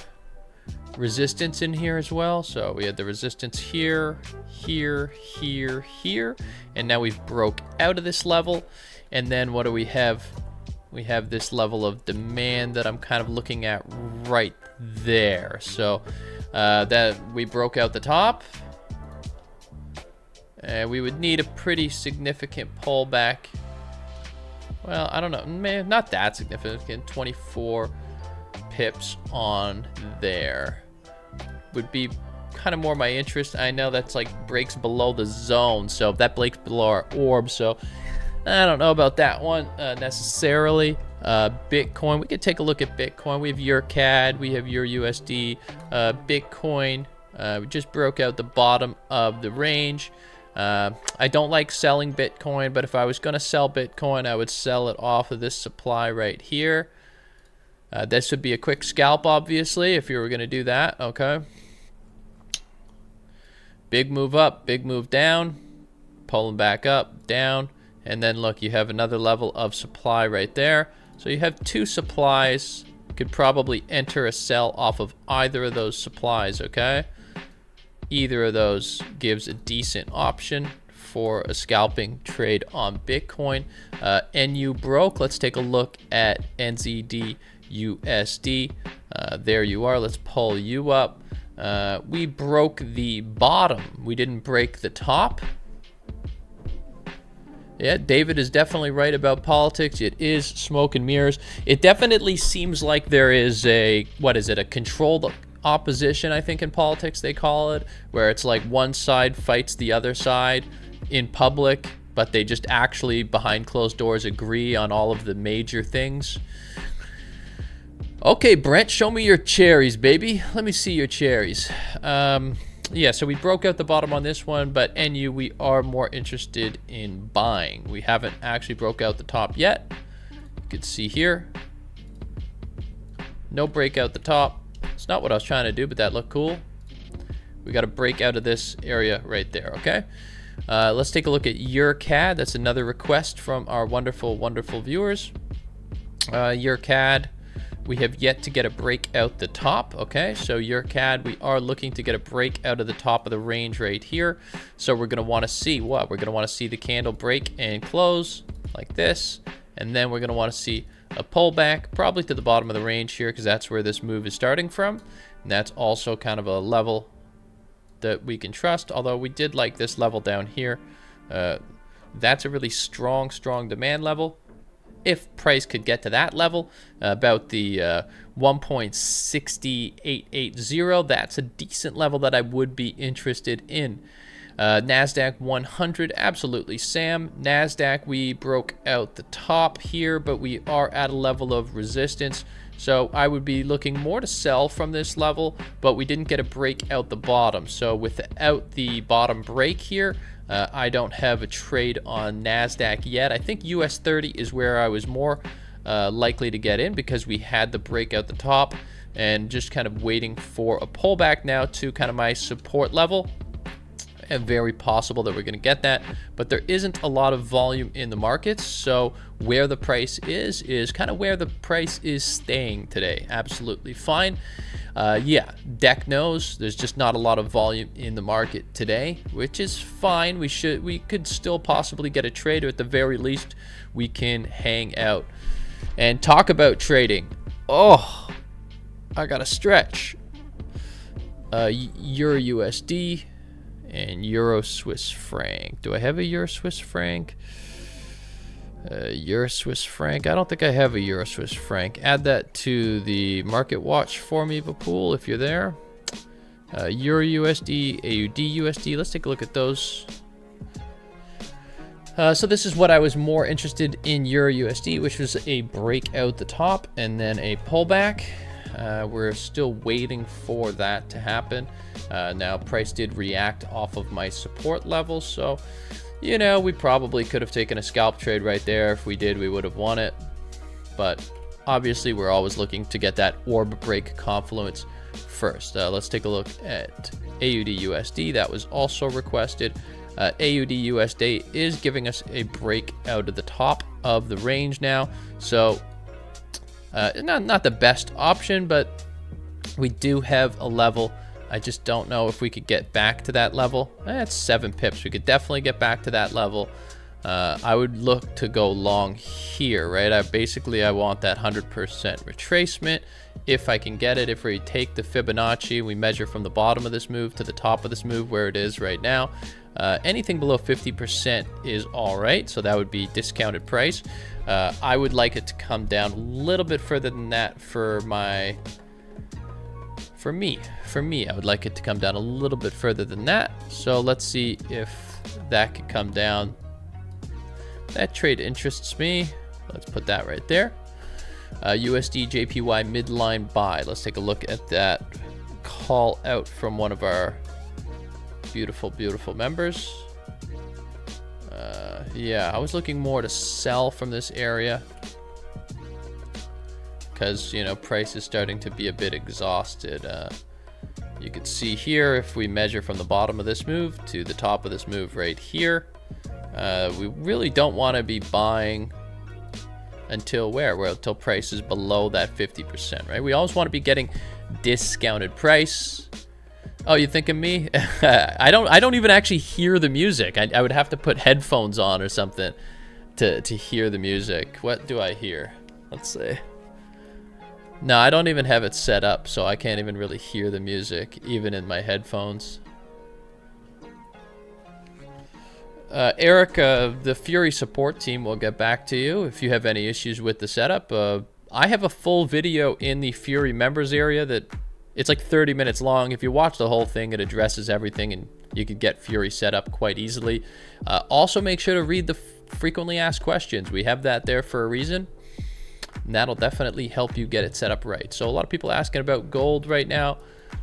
resistance in here as well. So we had the resistance here, here, here, here, and now we've broke out of this level. And then what do we have? We have this level of demand that I'm kind of looking at right there. So that we broke out the top, and we would need a pretty significant pullback. Well, I don't know, man, not that significant. 24 pips on there would be kind of more my interest. I know that's like breaks below the zone, so that breaks below our orb, so I don't know about that one necessarily. Bitcoin, we could take a look at Bitcoin. We have your CAD, we have your USD. Bitcoin, we just broke out the bottom of the range. I don't like selling Bitcoin, but if I was going to sell Bitcoin, I would sell it off of this supply right here. This would be a quick scalp, obviously, if you were going to do that. Okay. Big move up, big move down, pulling back up, down, and then look, you have another level of supply right there. So you have two supplies. You could probably enter a sell off of either of those supplies, okay? Either of those gives a decent option for a scalping trade on Bitcoin. NU broke. Let's take a look at NZD USD. There you are. Let's pull you up. We broke the bottom. We didn't break the top. Yeah, David is definitely right about politics. It is smoke and mirrors. It definitely seems like there is a, what is it, a controlled opposition, I think in politics they call it, where it's like one side fights the other side in public, but they just actually behind closed doors agree on all of the major things. Okay, Brent, show me your cherries, baby. Let me see your cherries. Yeah, so we broke out the bottom on this one, but NU, we are more interested in buying. We haven't actually broke out the top yet. You can see here. No break out the top. It's not what I was trying to do, but that looked cool. We got to break out of this area right there, okay? Let's take a look at your CAD. That's another request from our wonderful, wonderful viewers. Your CAD. We have yet to get a break out the top, okay? So your CAD, we are looking to get a break out of the top of the range right here. So we're gonna wanna see what? We're gonna wanna see the candle break and close like this. And then we're gonna wanna see a pullback, probably to the bottom of the range here, because that's where this move is starting from. And that's also kind of a level that we can trust, although we did like this level down here. That's a really strong demand level. If price could get to that level, about the 1.6880, that's a decent level that I would be interested in. Nasdaq 100, absolutely, Sam. Nasdaq, we broke out the top here, but we are at a level of resistance. So I would be looking more to sell from this level, but we didn't get a break out the bottom. So without the bottom break here, I don't have a trade on Nasdaq yet. I think US 30 is where I was more likely to get in, because we had the break out the top and just kind of waiting for a pullback now to kind of my support level. And very possible that we're going to get that, but there isn't a lot of volume in the markets. So where the price is kind of where the price is staying today. Absolutely fine. Yeah, Deck knows there's just not a lot of volume in the market today, which is fine. We could still possibly get a trade, or at the very least we can hang out and talk about trading. Oh, I gotta stretch. Euro USD and Euro Swiss franc. Do I have a Euro Swiss franc? Euro Swiss franc. I don't think I have a Euro Swiss franc. Add that to the market watch for me, Vapool, if you're there. Euro USD, AUD USD. Let's take a look at those. So this is what I was more interested in, Euro USD, which was a break out the top and then a pullback. We're still waiting for that to happen. Now price did react off of my support level, so you know, we probably could have taken a scalp trade right there. If we did, we would have won it, but obviously we're always looking to get that orb break confluence first. Let's take a look at AUD USD. That was also requested. AUD USD is giving us a break out of the top of the range now, so Not the best option, but we do have a level. I just don't know if we could get back to that level. It's 7 pips. We could definitely get back to that level. I would look to go long here, right? I want that 100% retracement if I can get it. If we take the Fibonacci, we measure from the bottom of this move to the top of this move where it is right now. Anything below 50% is all right, so that would be discounted price. I would like it to come down a little bit further than that for me. I would like it to come down a little bit further than that. So let's see if that could come down. That trade interests me. Let's put that right there. USD JPY midline buy. Let's take a look at that call out from one of our beautiful members. Yeah, I was looking more to sell from this area because, you know, price is starting to be a bit exhausted. You can see here, if we measure from the bottom of this move to the top of this move right here, we really don't want to be buying until where? Well, until price is below that 50%, right? We always want to be getting discounted price. Oh, you think of me? I don't even actually hear the music. I would have to put headphones on or something to hear the music. What do I hear? Let's see. No, I don't even have it set up, so I can't even really hear the music, even in my headphones. Eric, the Fury support team will get back to you if you have any issues with the setup. I have a full video in the Fury members area that it's like 30 minutes long. If you watch the whole thing, it addresses everything and you could get Fury set up quite easily. Also, make sure to read the frequently asked questions. We have that there for a reason. And that'll definitely help you get it set up right. So a lot of people asking about gold right now.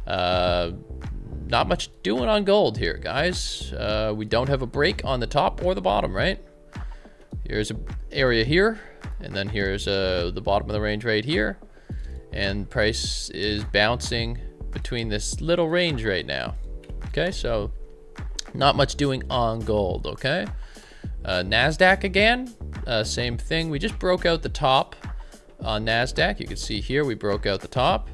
Not much doing on gold here, guys. We don't have a break on the top or the bottom, right? Here's an area here, and then here's the bottom of the range right here. And price is bouncing between this little range right now. Okay, so not much doing on gold, okay? Nasdaq again, same thing. We just broke out the top on Nasdaq. You can see here we broke out the top.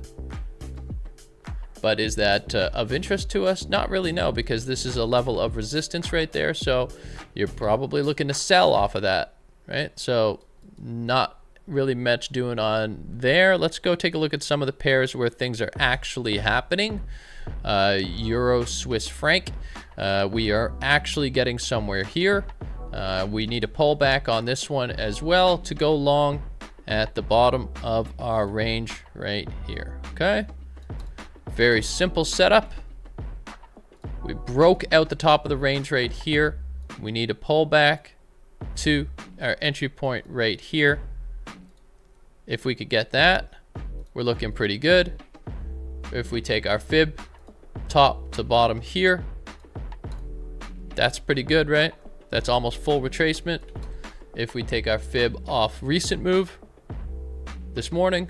But is that of interest to us? Not really, no, because this is a level of resistance right there. So you're probably looking to sell off of that, right? So not really much doing on there. Let's go take a look at some of the pairs where things are actually happening. Euro, Swiss franc. We are actually getting somewhere here. We need a pullback on this one as well to go long at the bottom of our range right here, okay? Very simple setup. We broke out the top of the range right here. We need a pullback to our entry point right here. If we could get that, we're looking pretty good. If we take our fib top to bottom here, that's pretty good, right? That's almost full retracement. If we take our fib off recent move this morning,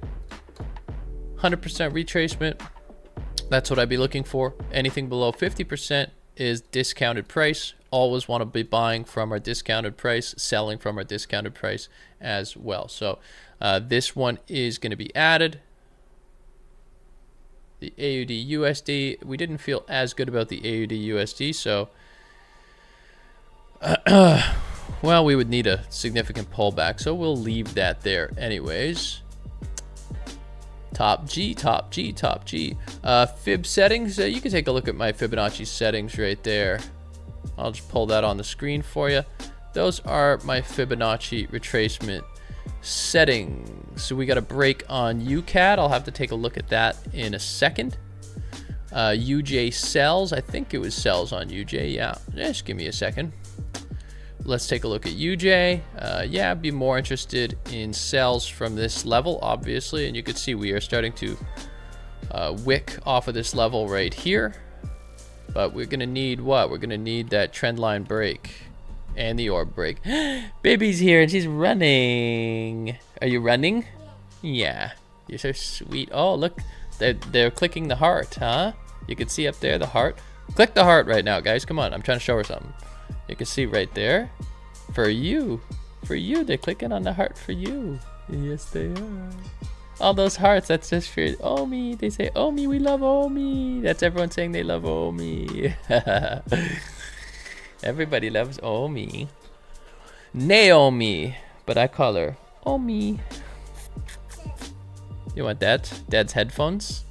100% retracement. That's what I'd be looking for. Anything below 50% is discounted price. Always want to be buying from our discounted price, selling from our discounted price as well. So this one is going to be added. The AUD USD, we didn't feel as good about the AUD USD, so well, we would need a significant pullback, so we'll leave that there anyways. Top G, top G, top G. Fib settings, you can take a look at my Fibonacci settings right there. I'll just pull that on the screen for you. Those are my Fibonacci retracement settings. So we got a break on UCAD. I'll have to take a look at that in a second. UJ sells, I think it was sells on UJ, yeah. Just give me a second. Let's take a look at UJ. Yeah, I'd be more interested in sells from this level, obviously. And you can see we are starting to wick off of this level right here. But we're going to need what? We're going to need that trend line break and the orb break. Baby's here and she's running. Are you running? Yeah. You're so sweet. Oh, look. They're clicking the heart, huh? You can see up there the heart. Click the heart right now, guys. Come on. I'm trying to show her something. You can see right there, for you, they're clicking on the heart for you. Yes, they are. All those hearts, that's just for Omi. They say, Omi, we love Omi. That's everyone saying they love Omi. Everybody loves Omi. Naomi, but I call her Omi. You want that? Dad's headphones?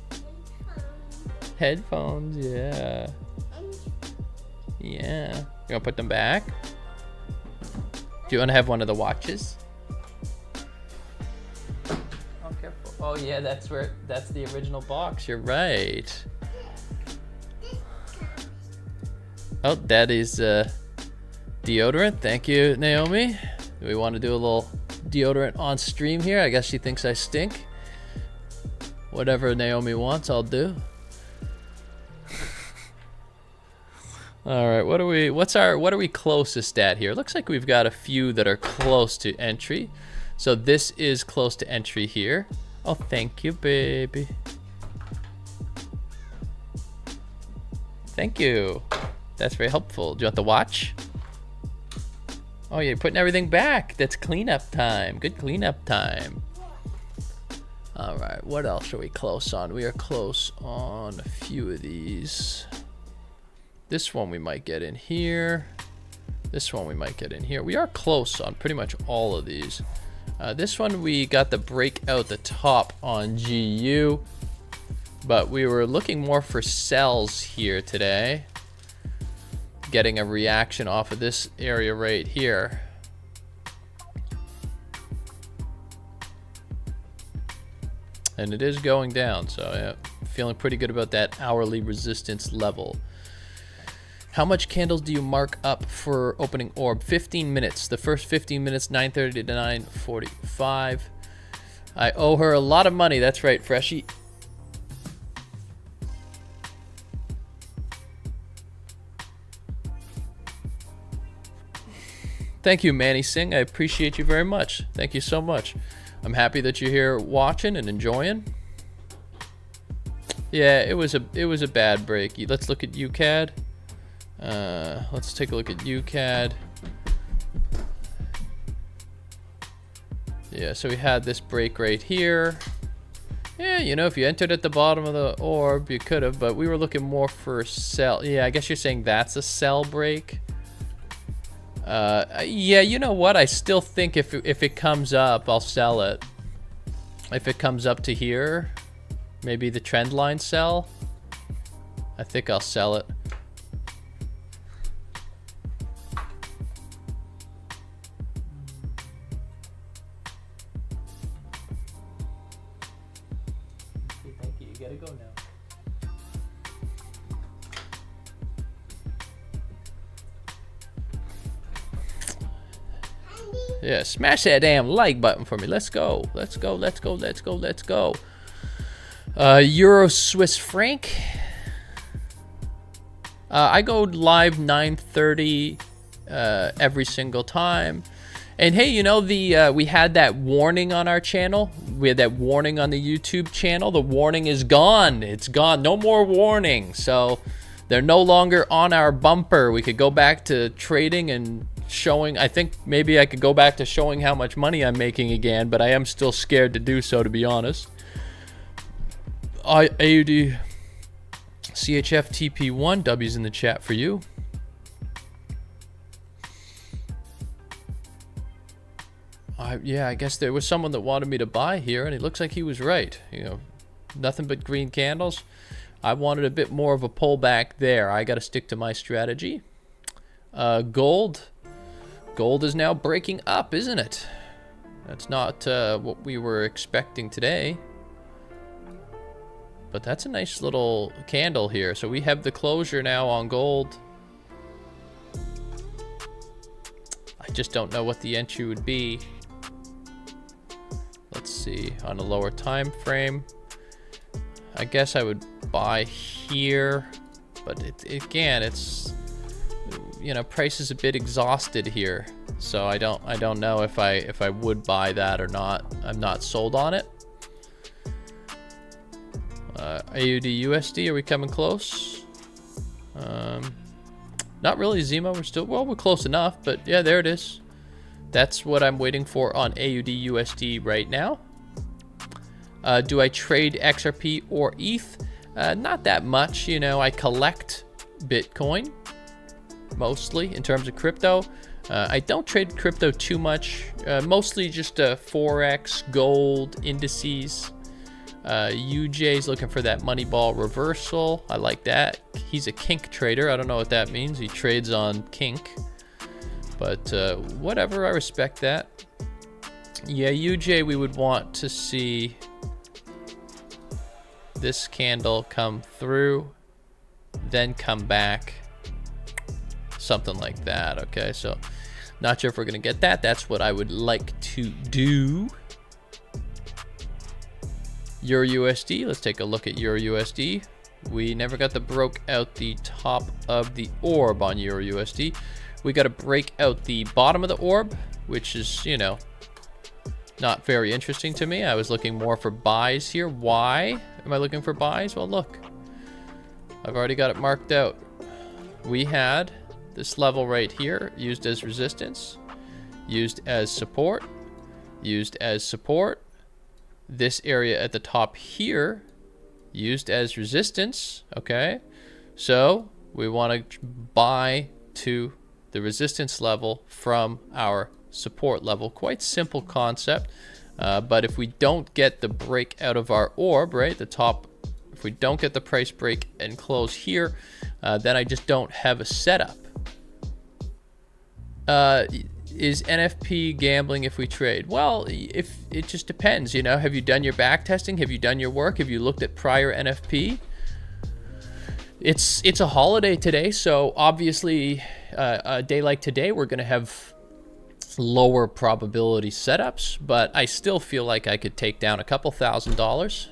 Headphones, yeah. Yeah. You want to put them back? Do you want to have one of the watches? Oh, careful. Oh, yeah, that's the original box. You're right. Oh, Daddy's deodorant. Thank you, Naomi. Do we want to do a little deodorant on stream here? I guess she thinks I stink. Whatever Naomi wants, I'll do. All right, what are we closest at here? Looks like we've got a few that are close to entry. So this is close to entry here. Oh, thank you, baby. Thank you. That's very helpful. Do you want the watch? Oh, you're putting everything back. That's cleanup time. Good cleanup time. All right, what else are we close on? We are close on a few of these. This one we might get in here. This one we might get in here. We are close on pretty much all of these. This one we got the break out the top on GU, but we were looking more for sells here today. Getting a reaction off of this area right here. And it is going down, so yeah, feeling pretty good about that hourly resistance level. How much candles do you mark up for opening orb? 15 minutes. The first 15 minutes, 9:30 to 9:45. I owe her a lot of money. That's right, Freshie. Thank you, Manny Singh. I appreciate you very much. Thank you so much. I'm happy that you're here watching and enjoying. Yeah, it was a bad break. Let's look at UCAD. Let's take a look at UCAD. Yeah, so we had this break right here. Yeah, you know, if you entered at the bottom of the orb, you could have, but we were looking more for sell. Yeah, I guess you're saying that's a sell break. Yeah, you know what? I still think if it comes up, I'll sell it. If it comes up to here, maybe the trend line sell. I think I'll sell it. Thank you. You gotta go now. Yeah, smash that damn like button for me. Let's go. Let's go. Let's go. Let's go. Let's go. Euro Swiss franc. I go live 9:30 every single time. And hey, you know, we had that warning on our channel. We had that warning on the YouTube channel. The warning is gone. It's gone. No more warning. So they're no longer on our bumper. We could go back to trading and showing. I think maybe I could go back to showing how much money I'm making again, but I am still scared to do so, to be honest. AUD CHF TP1 W's in the chat for you. Yeah, I guess there was someone that wanted me to buy here, and it looks like he was right. You know, nothing but green candles. I wanted a bit more of a pullback there. I got to stick to my strategy. Gold. Gold is now breaking up, isn't it? That's not what we were expecting today. But that's a nice little candle here. So we have the closure now on gold. I just don't know what the entry would be. Let's see, on a lower time frame. I guess I would buy here, but again, it's, you know, price is a bit exhausted here, so I don't know if I would buy that or not. I'm not sold on it. AUD USD, are we coming close? Not really, Zima. We're close enough, but yeah, there it is. That's what I'm waiting for on AUD USD right now. Do I trade XRP or ETH? Not that much. You know, I collect Bitcoin mostly in terms of crypto. I don't trade crypto too much, mostly just Forex, gold, indices. UJ's looking for that money ball reversal. I like that. He's a kink trader. I don't know what that means. He trades on kink. But whatever, I respect that. Yeah, UJ, we would want to see this candle come through, then come back. Something like that. Okay, so not sure if we're gonna get that. That's what I would like to do. Euro USD, let's take a look at Euro USD. We never got to broke out the top of the orb on Euro USD. We got to break out the bottom of the orb, which is, you know, not very interesting to me. I was looking more for buys here. Why am I looking for buys? Well, look, I've already got it marked out. We had this level right here used as resistance, used as support, used as support. This area at the top here used as resistance. Okay, so we want to buy to the resistance level from our support level. Quite simple concept, but if we don't get the break out of our orb, right, the top, if we don't get the price break and close here, then I just don't have a setup. Is NFP gambling if we trade? Well, if it just depends, you know. Have you done your back testing? Have you done your work? Have you looked at prior NFP? It's a holiday today, so obviously a day like today we're going to have lower probability setups, but I still feel like I could take down a couple $1,000s.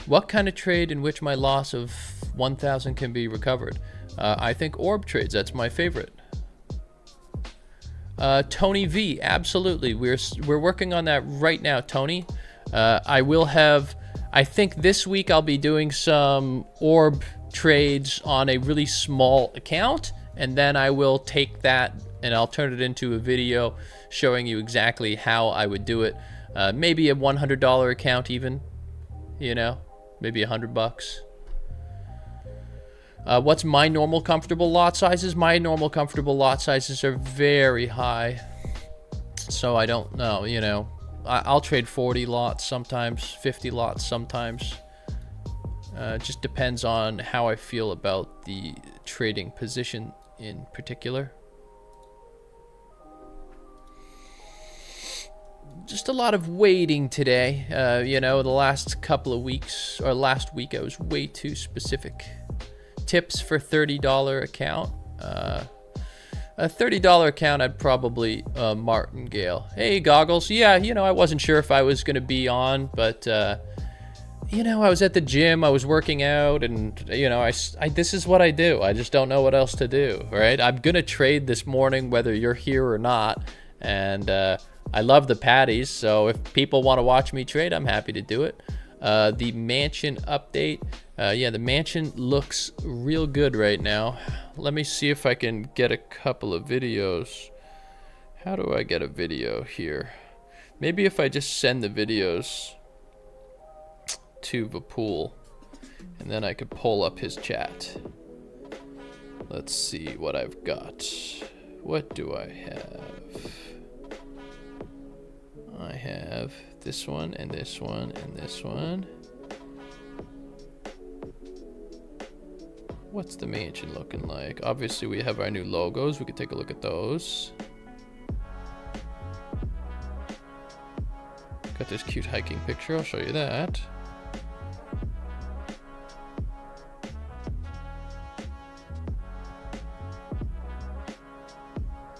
What kind of trade in which my loss of 1,000 can be recovered? I think orb trades, that's my favorite. Tony V, absolutely. We're working on that right now, Tony. I think this week I'll be doing some orb trades on a really small account, and then I will take that and I'll turn it into a video showing you exactly how I would do it. Maybe a $100 account even, you know, maybe $100. What's my normal comfortable lot sizes? My normal comfortable lot sizes are very high, so I don't know, you know. I'll trade 40 lots sometimes, 50 lots sometimes. It just depends on how I feel about the trading position in particular. Just a lot of waiting today. You know, the last couple of weeks, or last week, I was way too specific. Tips for $30 account. A $30 account, I'd probably martingale. Hey, Goggles. Yeah, you know, I wasn't sure if I was going to be on, but you know, I was at the gym, I was working out, and you know, I this is what I do. I just don't know what else to do, right? I'm gonna trade this morning whether you're here or not, and I love the patties, so if people want to watch me trade, I'm happy to do it. The mansion update. Yeah, the mansion looks real good right now. Let me see if I can get a couple of videos. How do I get a video here? Maybe if I just send the videos to Vapul, and then I could pull up his chat. Let's see what I've got. What do I have? I have this one, and this one, and this one. What's the mansion looking like? Obviously, we have our new logos. We could take a look at those. Got this cute hiking picture. I'll show you that.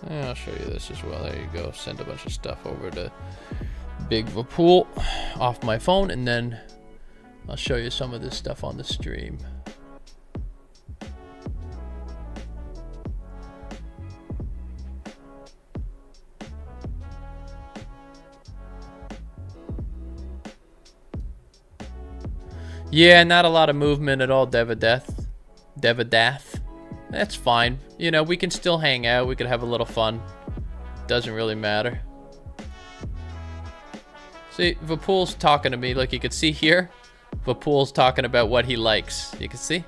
I'll show you this as well. There you go. Send a bunch of stuff over to Big Vapul off my phone, and then I'll show you some of this stuff on the stream. Yeah, not a lot of movement at all, Devadath. That's fine. You know, we can still hang out. We could have a little fun. Doesn't really matter. See, Vapul's talking to me. Like you can see here, Vapul's talking about what he likes. You can see.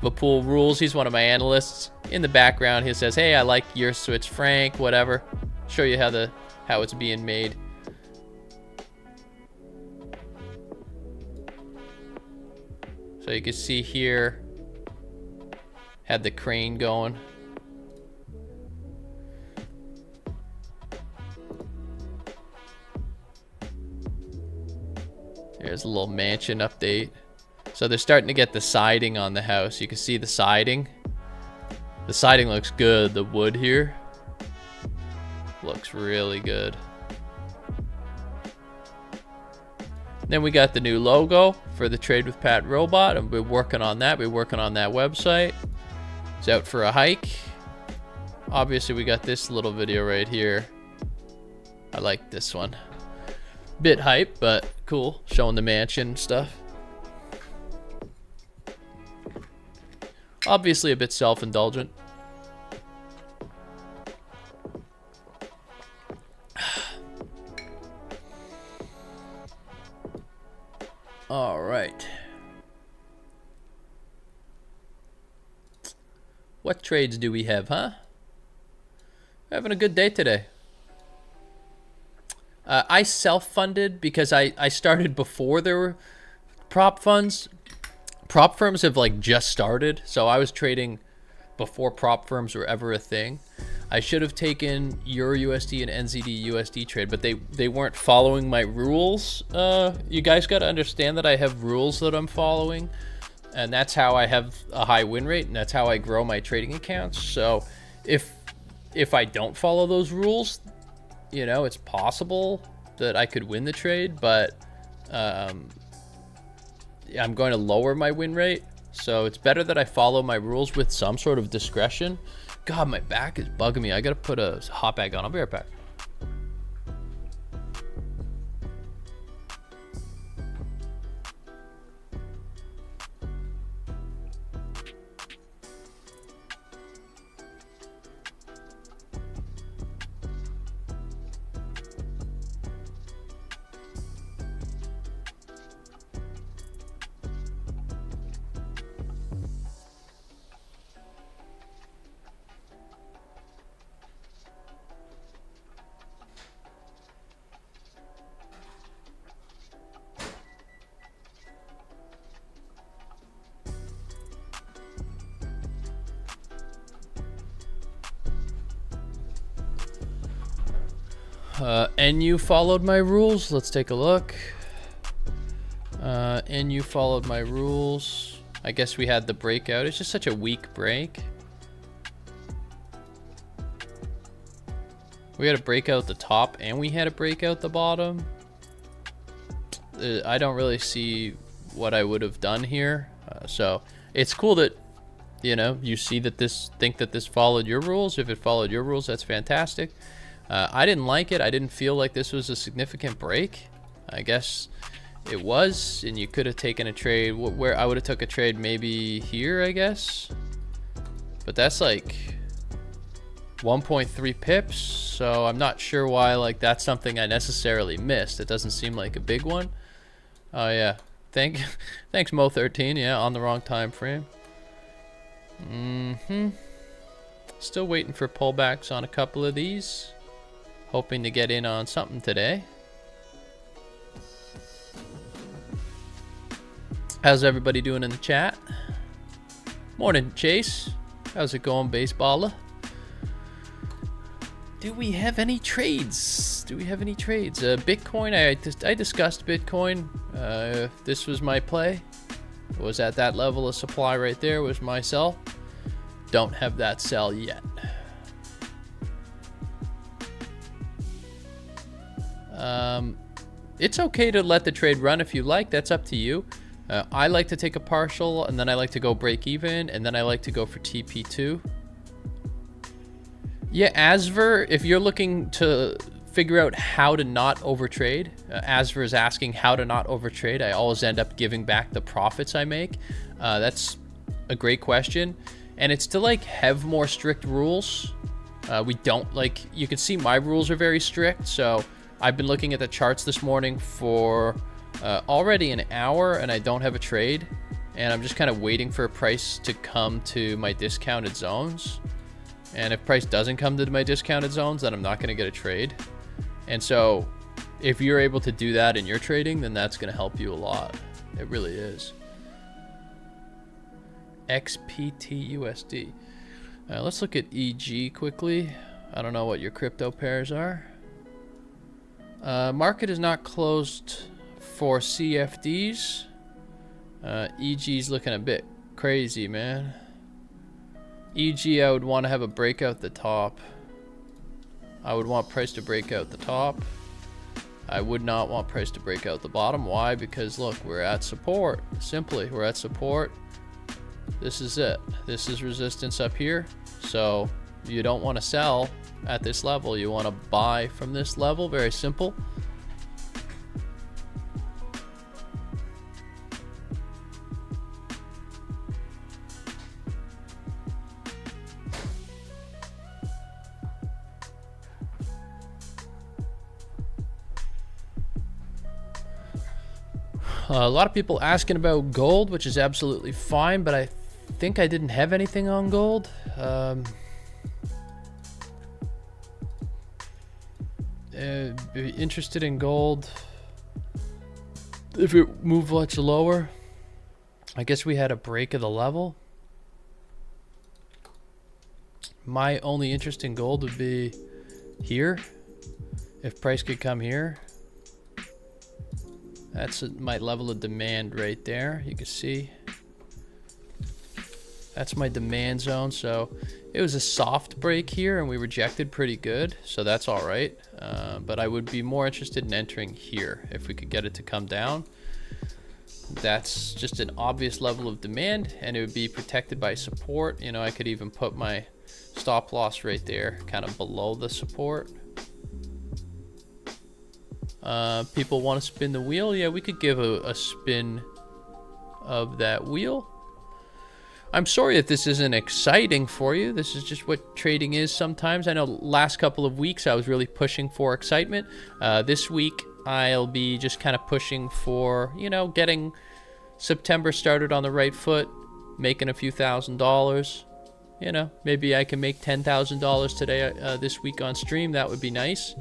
Vapul rules. He's one of my analysts. In the background, he says, "Hey, I like your Swiss franc, whatever." Show you how it's being made. So you can see here, had the crane going. There's a little mansion update. So they're starting to get the siding on the house. You can see the siding. The siding looks good. The wood here looks really good. Then we got the new logo for the Trade with Pat robot, and we're working on that. We're working on that website. It's out for a hike. Obviously, we got this little video right here. I like this one. Bit hype, but cool. Showing the mansion and stuff. Obviously, a bit self-indulgent. All right. What trades do we have, huh? Having a good day today. I self-funded because I started before there were prop funds. Prop firms have like just started, so I was trading before prop firms were ever a thing. I should have taken Euro USD and NZD USD trade, but they weren't following my rules. You guys got to understand that I have rules that I'm following, and that's how I have a high win rate, and that's how I grow my trading accounts. So if I don't follow those rules, you know, it's possible that I could win the trade, but I'm going to lower my win rate. So it's better that I follow my rules with some sort of discretion. God, my back is bugging me. I gotta put a hot bag on. I'll be right back. NU followed my rules. Let's take a look. NU followed my rules. I guess we had the breakout. It's just such a weak break. We had a breakout at the top and we had a breakout at the bottom. I don't really see what I would have done here. So it's cool that, you know, you see that think that this followed your rules. If it followed your rules, that's fantastic. I didn't like it. I didn't feel like this was a significant break. I guess it was, and you could have taken a trade where I would have took a trade maybe here, I guess. But that's like 1.3 pips, so I'm not sure why like that's something I necessarily missed. It doesn't seem like a big one. Oh yeah, thanks Mo13. Yeah, on the wrong time frame. Still waiting for pullbacks on a couple of these. Hoping to get in on something today. How's everybody doing in the chat? Morning, Chase. How's it going, baseballer? Do we have any trades? Bitcoin, I discussed Bitcoin. This was my play. It was at that level of supply right there, was my sell. Don't have that sell yet. It's okay to let the trade run if you like. That's up to you. I like to take a partial, and then I like to go break even, and then I like to go for TP2. Yeah, Asver, if you're looking to figure out how to not overtrade, Asver is asking how to not overtrade. I always end up giving back the profits I make. That's a great question. And it's to like have more strict rules. We don't like, you can see my rules are very strict. So I've been looking at the charts this morning for already an hour, and I don't have a trade. And I'm just kind of waiting for a price to come to my discounted zones. And if price doesn't come to my discounted zones, then I'm not going to get a trade. And so if you're able to do that in your trading, then that's going to help you a lot. It really is. XPTUSD. Let's look at EG quickly. I don't know what your crypto pairs are. Market is not closed for CFDs. EG's looking a bit crazy, man. EG, I would want to have a breakout at the top. I would want price to break out the top. I would not want price to break out the bottom. Why? Because look, we're at support. Simply, we're at support. This is it. This is resistance up here. So you don't want to sell at this level. You want to buy from this level. Very simple. A lot of people asking about gold, which is absolutely fine, but I think I didn't have anything on gold. Be interested in gold if it moved much lower. I guess we had a break of the level. My only interest in gold would be here. If price could come here. That's my level of demand right there. You can see. That's my demand zone. So it was a soft break here and we rejected pretty good. So that's all right. But I would be more interested in entering here if we could get it to come down. That's just an obvious level of demand and it would be protected by support. You know, I could even put my stop loss right there, kind of below the support. People want to spin the wheel. Yeah, we could give a spin of that wheel. I'm sorry if this isn't exciting for you. This is just what trading is sometimes. I know last couple of weeks I was really pushing for excitement. This week I'll be just kind of pushing for, you know, getting September started on the right foot, making a few $1,000s. You know, maybe I can make $10,000 today, this week on stream. That would be nice.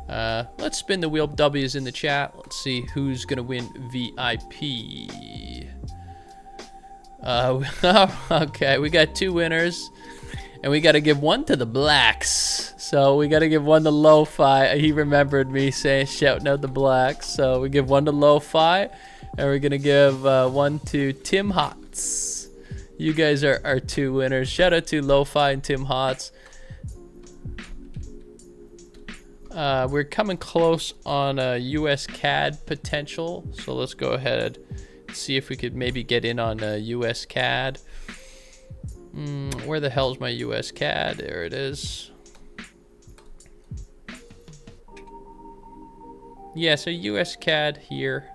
Let's spin the wheel. W's in the chat. Let's see who's gonna win VIP. Okay, we got 2 winners, and we got to give one to the blacks. So we got to give one to Lo-Fi. He remembered me saying, shouting out the blacks. So we give one to Lo-Fi, and we're gonna give one to Tim Hots. You guys are our 2 winners. Shout out to Lo-Fi and Tim Hots. We're coming close on a US CAD potential, so let's go ahead and see if we could maybe get in on US CAD. Where the hell's my US CAD? There it is. Yeah, so US CAD here.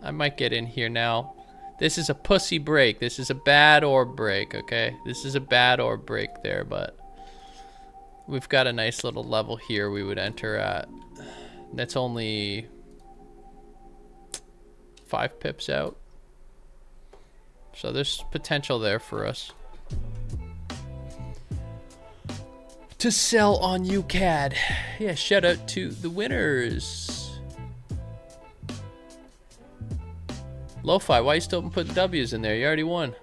I might get in here now. This is a pussy break. This is a bad orb break, okay? This is a bad orb break there, but we've got a nice little level here we would enter at. That's only 5 pips out. So there's potential there for us to sell on UCAD. Yeah, shout out to the winners. Lo-Fi, why you still putting W's in there? You already won.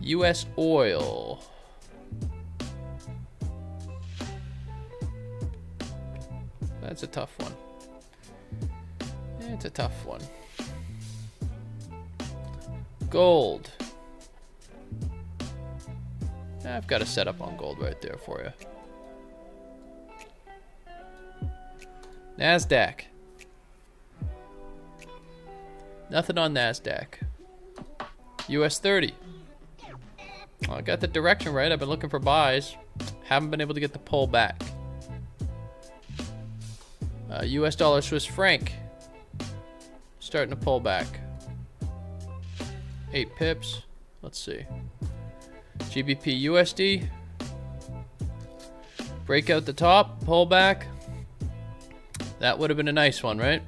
US oil. That's a tough one. It's a tough one. Gold. I've got a setup on gold right there for you. Nasdaq. Nothing on Nasdaq. US 30. Well, I got the direction right. I've been looking for buys. Haven't been able to get the pull back. US dollar Swiss franc. Starting to pull back. 8 pips. Let's see. GBP USD. Break out the top, pull back. That would have been a nice one, right?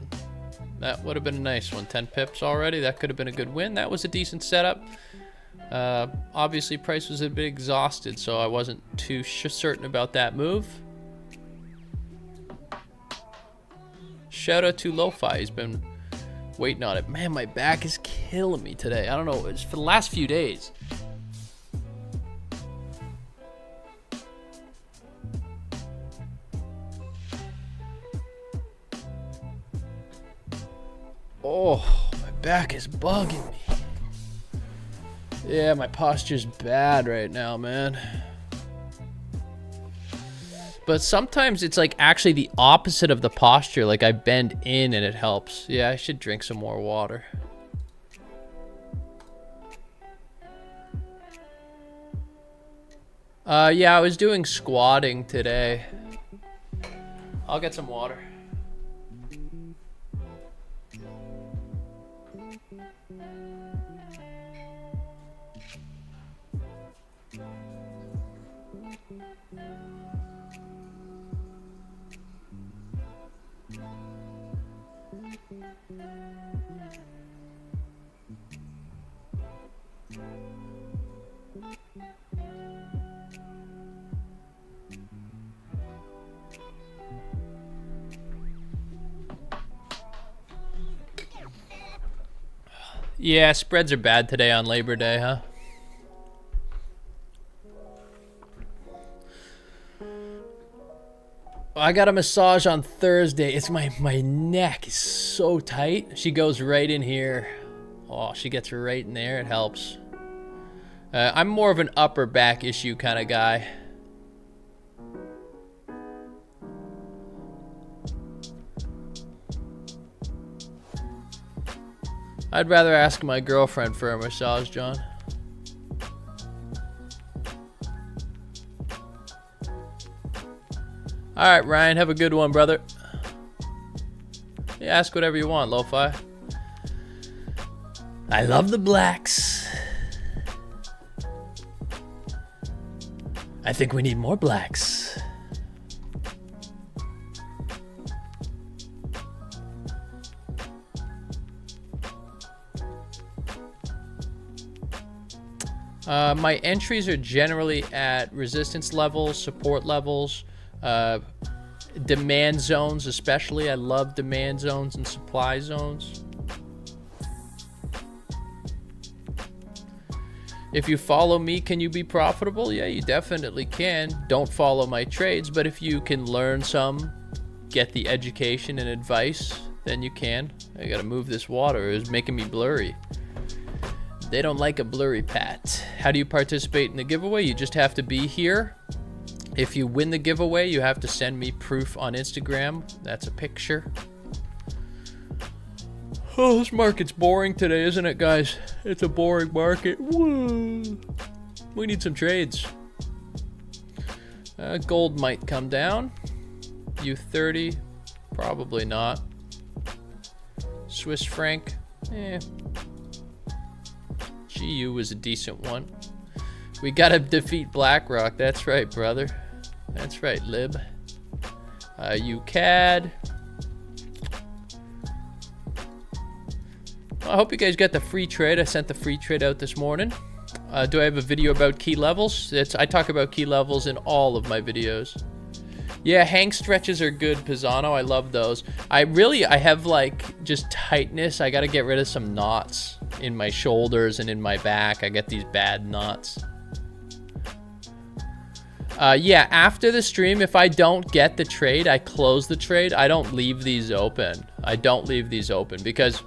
That would have been a nice one. 10 pips already. That could have been a good win. That was a decent setup. Obviously, price was a bit exhausted, so I wasn't too certain about that move. Shout out to Lo-Fi. He's been waiting on it. Man, my back is killing me today. I don't know. It's for the last few days. Oh, my back is bugging me. Yeah, my posture's bad right now, man. But sometimes it's like actually the opposite of the posture. Like I bend in and it helps. Yeah, I should drink some more water. Yeah, I was doing squatting today. I'll get some water. Yeah, spreads are bad today on Labor Day, huh? I got a massage on Thursday. It's my neck is so tight. She goes right in here. Oh, she gets right in there. It helps. I'm more of an upper back issue kind of guy. I'd rather ask my girlfriend for a massage, John. All right, Ryan, have a good one, brother. Yeah, ask whatever you want, Lo-Fi. I love the blacks. I think we need more blacks. My entries are generally at resistance levels, support levels, demand zones especially. I love demand zones and supply zones. If you follow me, can you be profitable? Yeah, you definitely can. Don't follow my trades, but if you can learn some, get the education and advice, then you can. I gotta move this water. It was making me blurry. They don't like a blurry pat. How do you participate in the giveaway? You just have to be here. If you win the giveaway, you have to send me proof on Instagram. That's a picture. Oh, this market's boring today, isn't it, guys? It's a boring market. Whoa. We need some trades. Gold might come down. U30, probably not. Swiss franc, GU was a decent one. We gotta defeat BlackRock. That's right, brother. That's right, Lib. UCAD. I hope you guys got the free trade. I sent the free trade out this morning. Do I have a video about key levels? I talk about key levels in all of my videos. Yeah, hang stretches are good, Pisano. I love those. I have like just tightness. I gotta get rid of some knots in my shoulders and in my back. I get these bad knots. Yeah, after the stream, if I don't get the trade, I close the trade. I don't leave these open. I don't leave these open because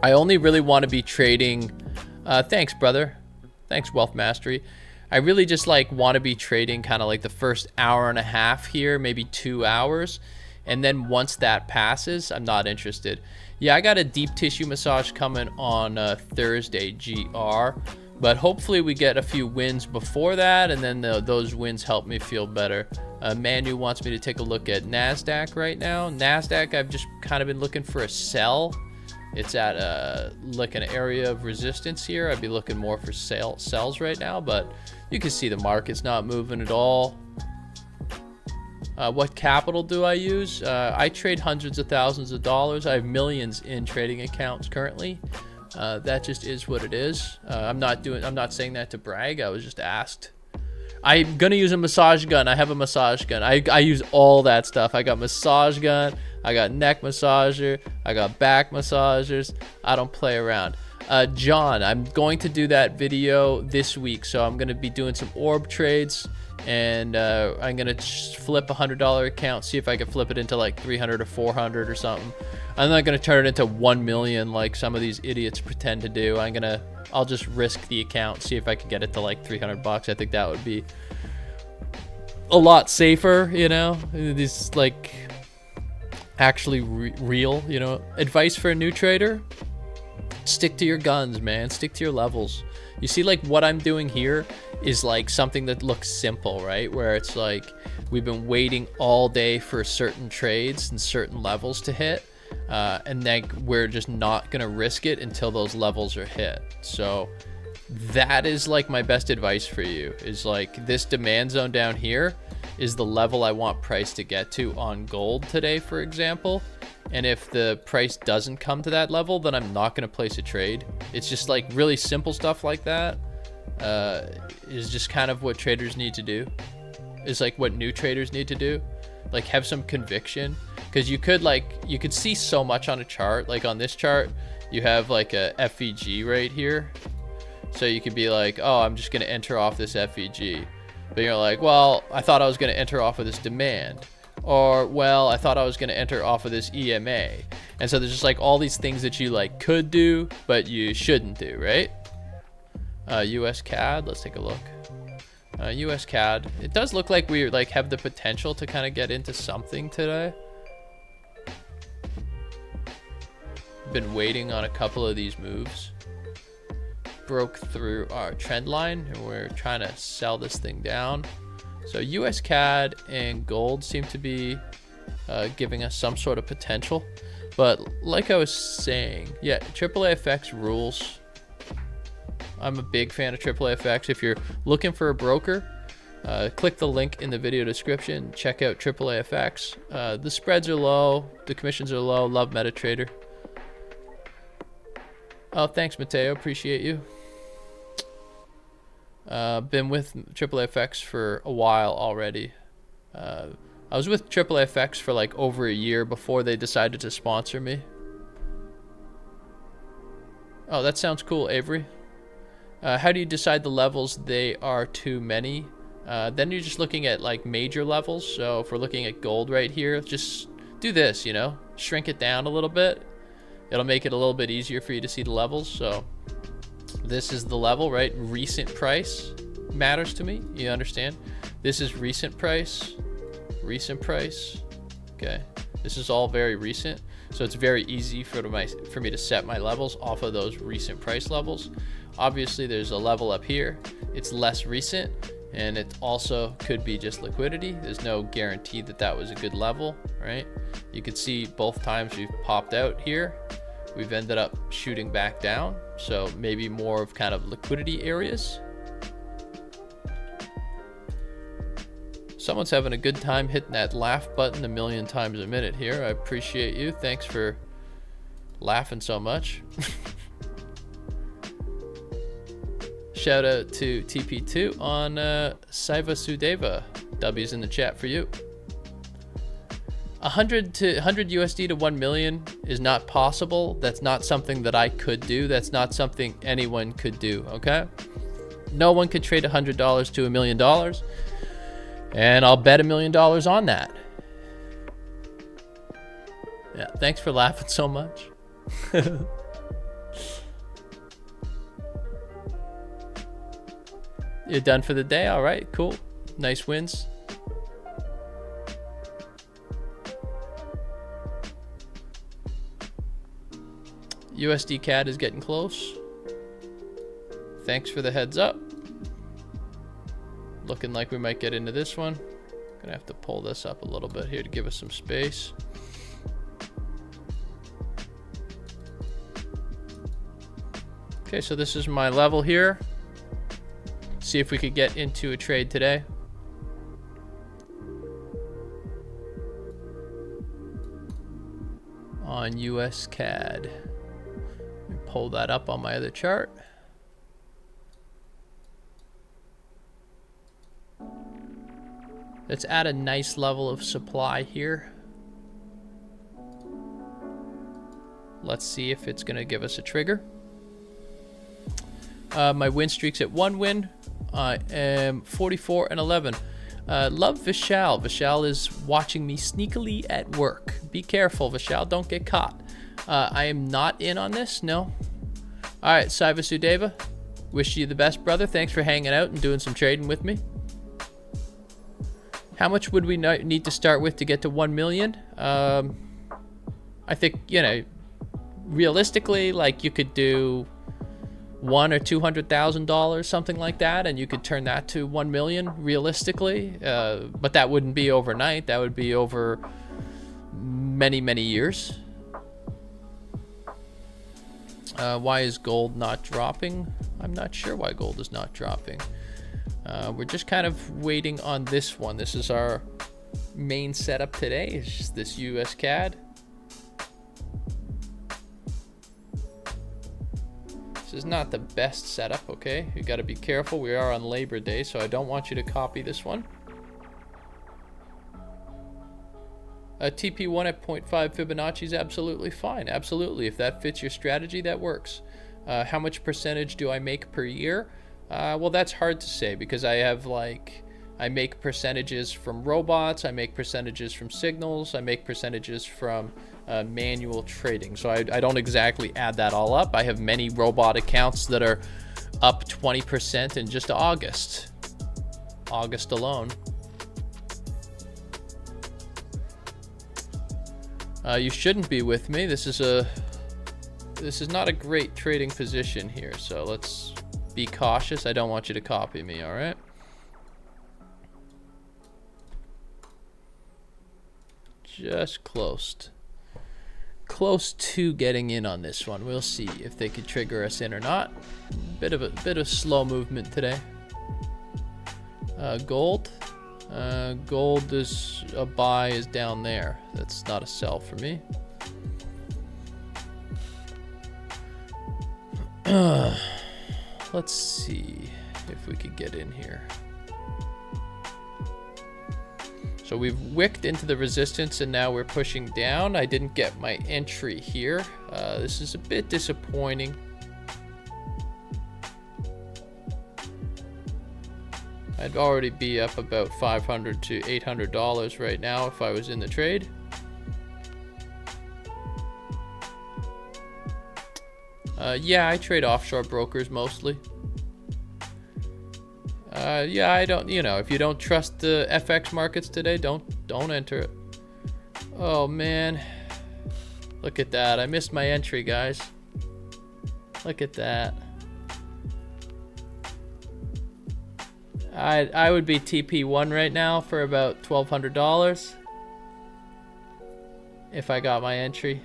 I only really want to be trading. Thanks, brother. Thanks, Wealth Mastery. I really just like want to be trading kind of like the first hour and a half here, maybe 2 hours. And then once that passes, I'm not interested. Yeah, I got a deep tissue massage coming on Thursday, GR. But hopefully we get a few wins before that, and then those wins help me feel better. Manu wants me to take a look at Nasdaq right now. Nasdaq, I've just kind of been looking for a sell. It's at like an area of resistance here. I'd be looking more for sells right now, but you can see the market's not moving at all. What capital do I use? I trade hundreds of thousands of dollars. I have millions in trading accounts currently. That just is what it is. I'm not saying that to brag. I was just asked. I'm gonna use a massage gun. I have a massage gun. I use all that stuff. I got massage gun. I got neck massager. I got back massagers. I don't play around. John, I'm going to do that video this week. So I'm gonna be doing some orb trades. And I'm gonna flip a $100 account, see if I can flip it into like 300 or 400 or something. I'm not gonna turn it into 1 million like some of these idiots pretend to do. I'll just risk the account, see if I can get it to like 300 bucks. I think that would be a lot safer, you know. These like actually real, you know. Advice for a new trader: stick to your guns, man. Stick to your levels. You see, like, what I'm doing here is like something that looks simple, right? Where it's like we've been waiting all day for certain trades and certain levels to hit, and then we're just not gonna risk it until those levels are hit. So that is like my best advice for you, is like this demand zone down here is the level I want price to get to on gold today, for example. And if the price doesn't come to that level, then I'm not going to place a trade. It's just like really simple stuff like that is just kind of what traders need to do. Is like what new traders need to do. Like have some conviction, because you could see so much on a chart. Like on this chart, you have like a FVG right here. So you could be like, oh, I'm just going to enter off this FVG. But you're like, well, I thought I was going to enter off of this demand. Or, well, I thought I was going to enter off of this EMA. And so there's just like all these things that you like could do, but you shouldn't do, right? US CAD, let's take a look. US CAD, it does look like we like have the potential to kind of get into something today. Been waiting on a couple of these moves. Broke through our trend line, and we're trying to sell this thing down. So US CAD and gold seem to be giving us some sort of potential. But like I was saying, yeah, AAAFX rules. I'm a big fan of AAAFX. If you're looking for a broker, click the link in the video description. Check out AAAFX. The spreads are low. The commissions are low. Love MetaTrader. Oh, thanks, Mateo. Appreciate you. Been with AAAFX for a while already. I was with AAAFX for like over a year before they decided to sponsor me. Oh, that sounds cool, Avery. How do you decide the levels? They are too many. Then you're just looking at like major levels. So if we're looking at gold right here, just do this, you know, shrink it down a little bit. It'll make it a little bit easier for you to see the levels. So this is the level, right? Recent price matters to me. You understand? This is recent price. Recent price. Okay. This is all very recent. So it's very easy for me to set my levels off of those recent price levels. Obviously, there's a level up here. It's less recent, and it also could be just liquidity. There's no guarantee that that was a good level, right? You could see both times we've popped out here. We've ended up shooting back down. So maybe more of kind of liquidity areas. Someone's having a good time hitting that laugh button 1,000,000 times a minute here. I appreciate you. Thanks for laughing so much. Shout out to TP2 on Saiva Sudeva. W's in the chat for you. 100 USD to 1 million is not possible. That's not something that I could do. That's not something anyone could do, okay? No one could trade $100 to $1 million. And I'll bet $1 million on that. Yeah, thanks for laughing so much. You're done for the day? All right, cool. Nice wins. USD CAD is getting close. Thanks for the heads up. Looking like we might get into this one. Gonna have to pull this up a little bit here to give us some space. Okay, so this is my level here. See if we could get into a trade today. On US CAD. Let me pull that up on my other chart. Let's add a nice level of supply here. Let's see if it's going to give us a trigger. My win streak's at 1 win. I am 44 and 11. Love Vishal. Vishal is watching me sneakily at work. Be careful, Vishal. Don't get caught. I am not in on this. No. All right, Saiva Sudeva. Wish you the best, brother. Thanks for hanging out and doing some trading with me. How much would we need to start with to get to 1 million? I think, you know, realistically, like you could do $100,000 or $200,000, something like that, and you could turn that to 1 million realistically. But that wouldn't be overnight. That would be over many, many years. Why is gold not dropping? I'm not sure why gold is not dropping. We're just kind of waiting on this one. This is our main setup today. It's just this US CAD. This is not the best setup, okay? You got to be careful. We are on Labor Day, so I don't want you to copy this one. TP1 at 0.5 Fibonacci is absolutely fine. Absolutely. If that fits your strategy, that works. How much percentage do I make per year? Well, that's hard to say because I have I make percentages from robots, I make percentages from signals, I make percentages from manual trading. So I don't exactly add that all up. I have many robot accounts that are up 20% in just August alone. You shouldn't be with me. This is not a great trading position here. So let's be cautious. I don't want you to copy me, all right? Just close to getting in on this one. We'll see if they could trigger us in or not. Bit of slow movement today. Gold. Gold is a buy is down there. That's not a sell for me. Let's see if we could get in here. So we've wicked into the resistance and now we're pushing down. I didn't get my entry here. This is a bit disappointing. I'd already be up about $500 to $800 right now if I was in the trade. Yeah, I trade offshore brokers mostly. Yeah, I don't, you know, if you don't trust the FX markets today, don't enter it. Oh man, look at that. I missed my entry, guys. Look at that. I would be TP1 right now for about $1,200 if I got my entry.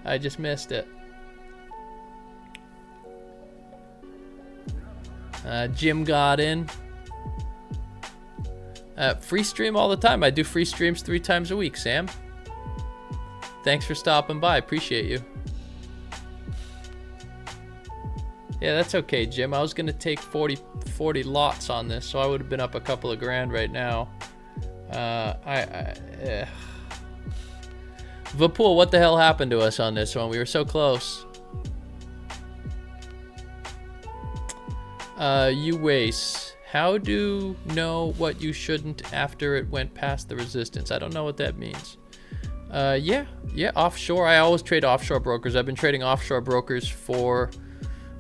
I just missed it. Jim got in. Free stream all the time. I do free streams 3 times a week, Sam. Thanks for stopping by. Appreciate you. Yeah, that's okay, Jim. I was going to take 40 lots on this, so I would have been up a couple of grand right now. Vapul, what the hell happened to us on this one? We were so close. You waste. How do know what you shouldn't after it went past the resistance? I don't know what that means. Yeah, offshore. I always trade offshore brokers. I've been trading offshore brokers for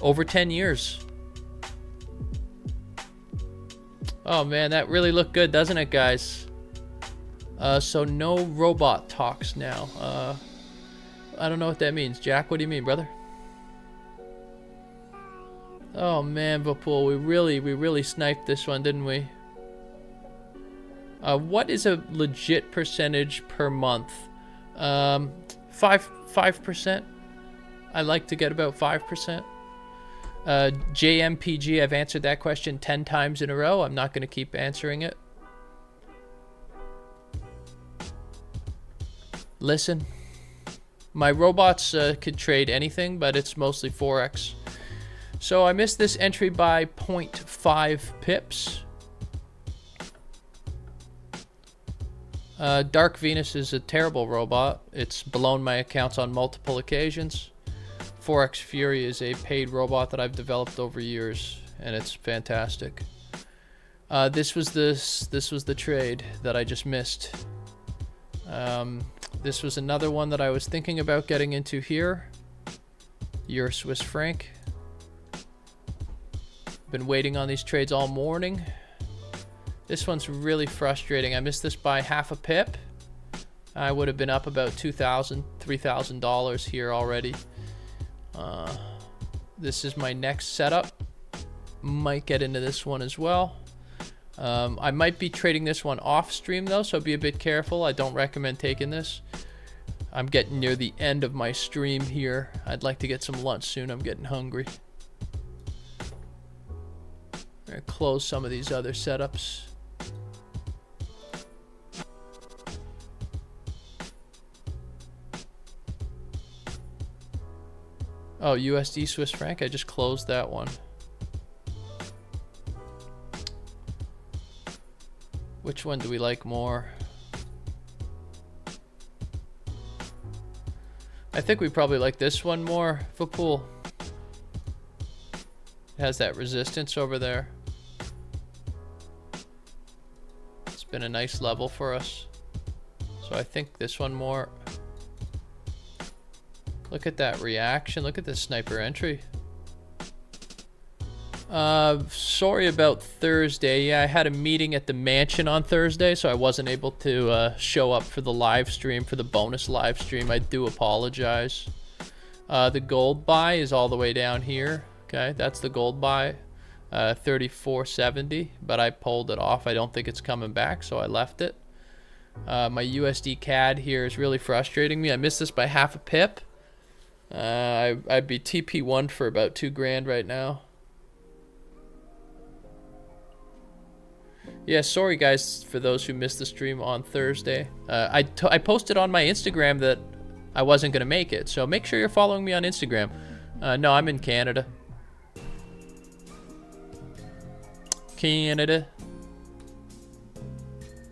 over 10 years. Oh man, that really looked good, doesn't it, guys? So no robot talks now. I don't know what that means. Jack, what do you mean, brother? Oh man, Vapul, we really sniped this one, didn't we? What is a legit percentage per month? 5%. I like to get about 5%. JMPG, I've answered that question 10 times in a row. I'm not going to keep answering it. Listen, my robots could trade anything, but it's mostly Forex. So I missed this entry by 0.5 pips. Dark Venus is a terrible robot. It's blown my accounts on multiple occasions. Forex Fury is a paid robot that I've developed over years, and it's fantastic. This was the trade that I just missed. This was another one that I was thinking about getting into here. Euro Swiss franc. Been waiting on these trades all morning. This one's really frustrating. I missed this by half a pip. I would have been up about $2,000, $3,000 here already. This is my next setup. Might get into this one as well. I might be trading this one off stream though, so be a bit careful. I don't recommend taking this. I'm getting near the end of my stream here. I'd like to get some lunch soon. I'm getting hungry. I'm gonna close some of these other setups. Oh, USD Swiss franc. I just closed that one. Which one do we like more? I think we probably like this one more. Footpool. It has that resistance over there. It's been a nice level for us. So I think this one more. Look at that reaction. Look at this sniper entry. Sorry about Thursday. Yeah, I had a meeting at the mansion on Thursday, so I wasn't able to show up for the live stream, for the bonus live stream. I do apologize. The gold buy is all the way down here. Okay, that's the gold buy, 34.70, but I pulled it off. I don't think it's coming back, so I left it. My USD CAD here is really frustrating me. I missed this by half a pip. I'd be TP1 for about $2,000 right now. Yeah, sorry guys for those who missed the stream on Thursday. I posted on my Instagram that I wasn't going to make it, so make sure you're following me on Instagram. No, I'm in Canada. Canada.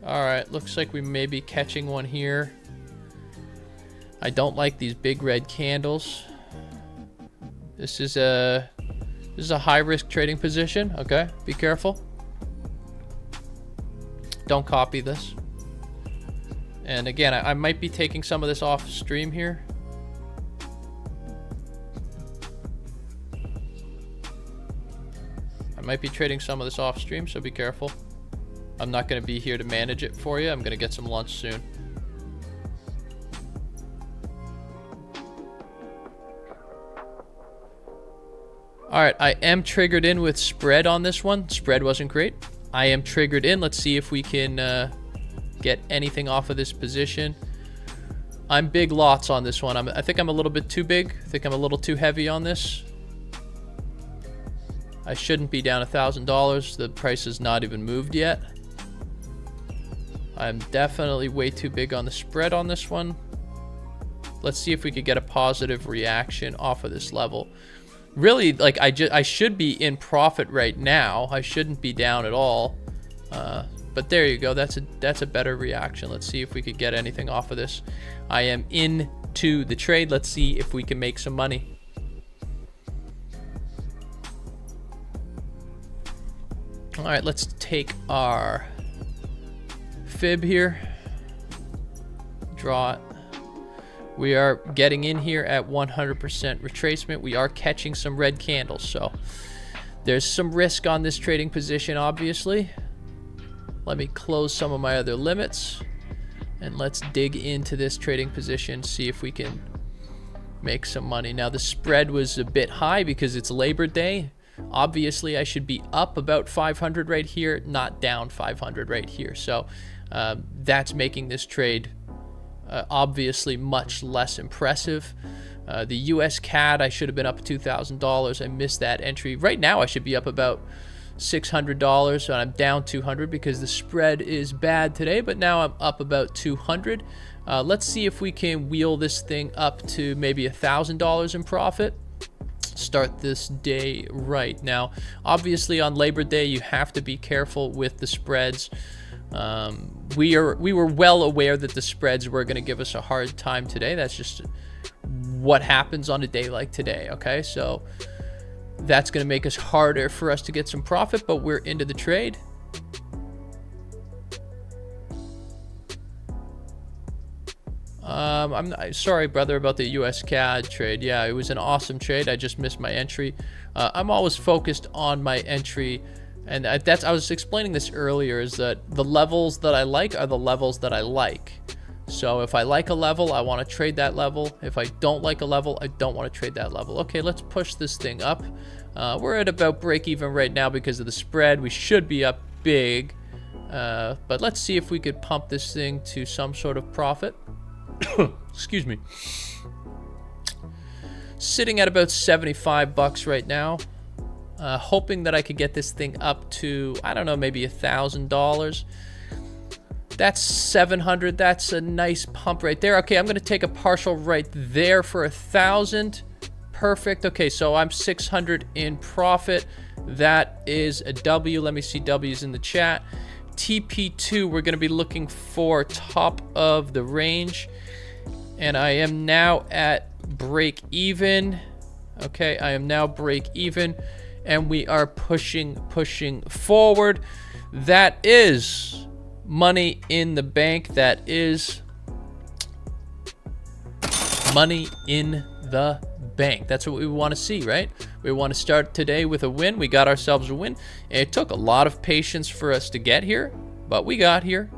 Alright, looks like we may be catching one here. I don't like these big red candles. This is a high risk trading position. Okay, be careful. Don't copy this. And again, I might be taking some of this off stream here. I might be trading some of this off stream, so be careful. I'm not going to be here to manage it for you. I'm going to get some lunch soon. Alright, I am triggered in with spread on this one. Spread wasn't great. I am triggered in. Let's see if we can get anything off of this position. I'm big lots on this one. I think I'm a little bit too big. I think I'm a little too heavy on this. I shouldn't be down $1,000. The price has not even moved yet. I'm definitely way too big on the spread on this one. Let's see if we could get a positive reaction off of this level. Really, like I should be in profit right now. I shouldn't be down at all. But there you go. That's a better reaction. Let's see if we could get anything off of this. I am into the trade. Let's see if we can make some money. All right, let's take our fib here. Draw it. We are getting in here at 100% retracement. We are catching some red candles, so there's some risk on this trading position, obviously. Let me close some of my other limits, and let's dig into this trading position, see if we can make some money. Now, the spread was a bit high because it's Labor Day. Obviously, I should be up about 500 right here, not down 500 right here. So that's making this trade obviously much less impressive. The US CAD, I should have been up $2,000. I missed that entry. Right now, I should be up about $600, and I'm down 200 because the spread is bad today, but now I'm up about 200. Let's see if we can wheel this thing up to maybe $1,000 in profit. Start this day right. Now, obviously on Labor Day, you have to be careful with the spreads. We were well aware that the spreads were going to give us a hard time today. That's just what happens on a day like today, okay? So that's going to make us harder for us to get some profit, but we're into the trade. I'm sorry, brother, about the US CAD trade. Yeah, it was an awesome trade. I just missed my entry. I'm always focused on my entry, and I was explaining this earlier, is that the levels that I like are the levels that I like. So if I like a level, I want to trade that level. If I don't like a level, I don't want to trade that level. Okay, let's push this thing up. We're at about break even right now because of the spread. We should be up big, but let's see if we could pump this thing to some sort of profit. Excuse me. Sitting at about 75 bucks right now. Hoping that I could get this thing up to, I don't know, maybe $1,000. That's 700. That's a nice pump right there. Okay, I'm going to take a partial right there for 1,000. Perfect. Okay, so I'm 600 in profit. That is a W. Let me see W's in the chat. TP2, we're going to be looking for top of the range. And I am now at break even. Okay, I am now break even. And we are pushing forward. That is money in the bank. That is money in the bank. That's what we want to see, right? We want to start today with a win. We got ourselves a win. It took a lot of patience for us to get here, but we got here.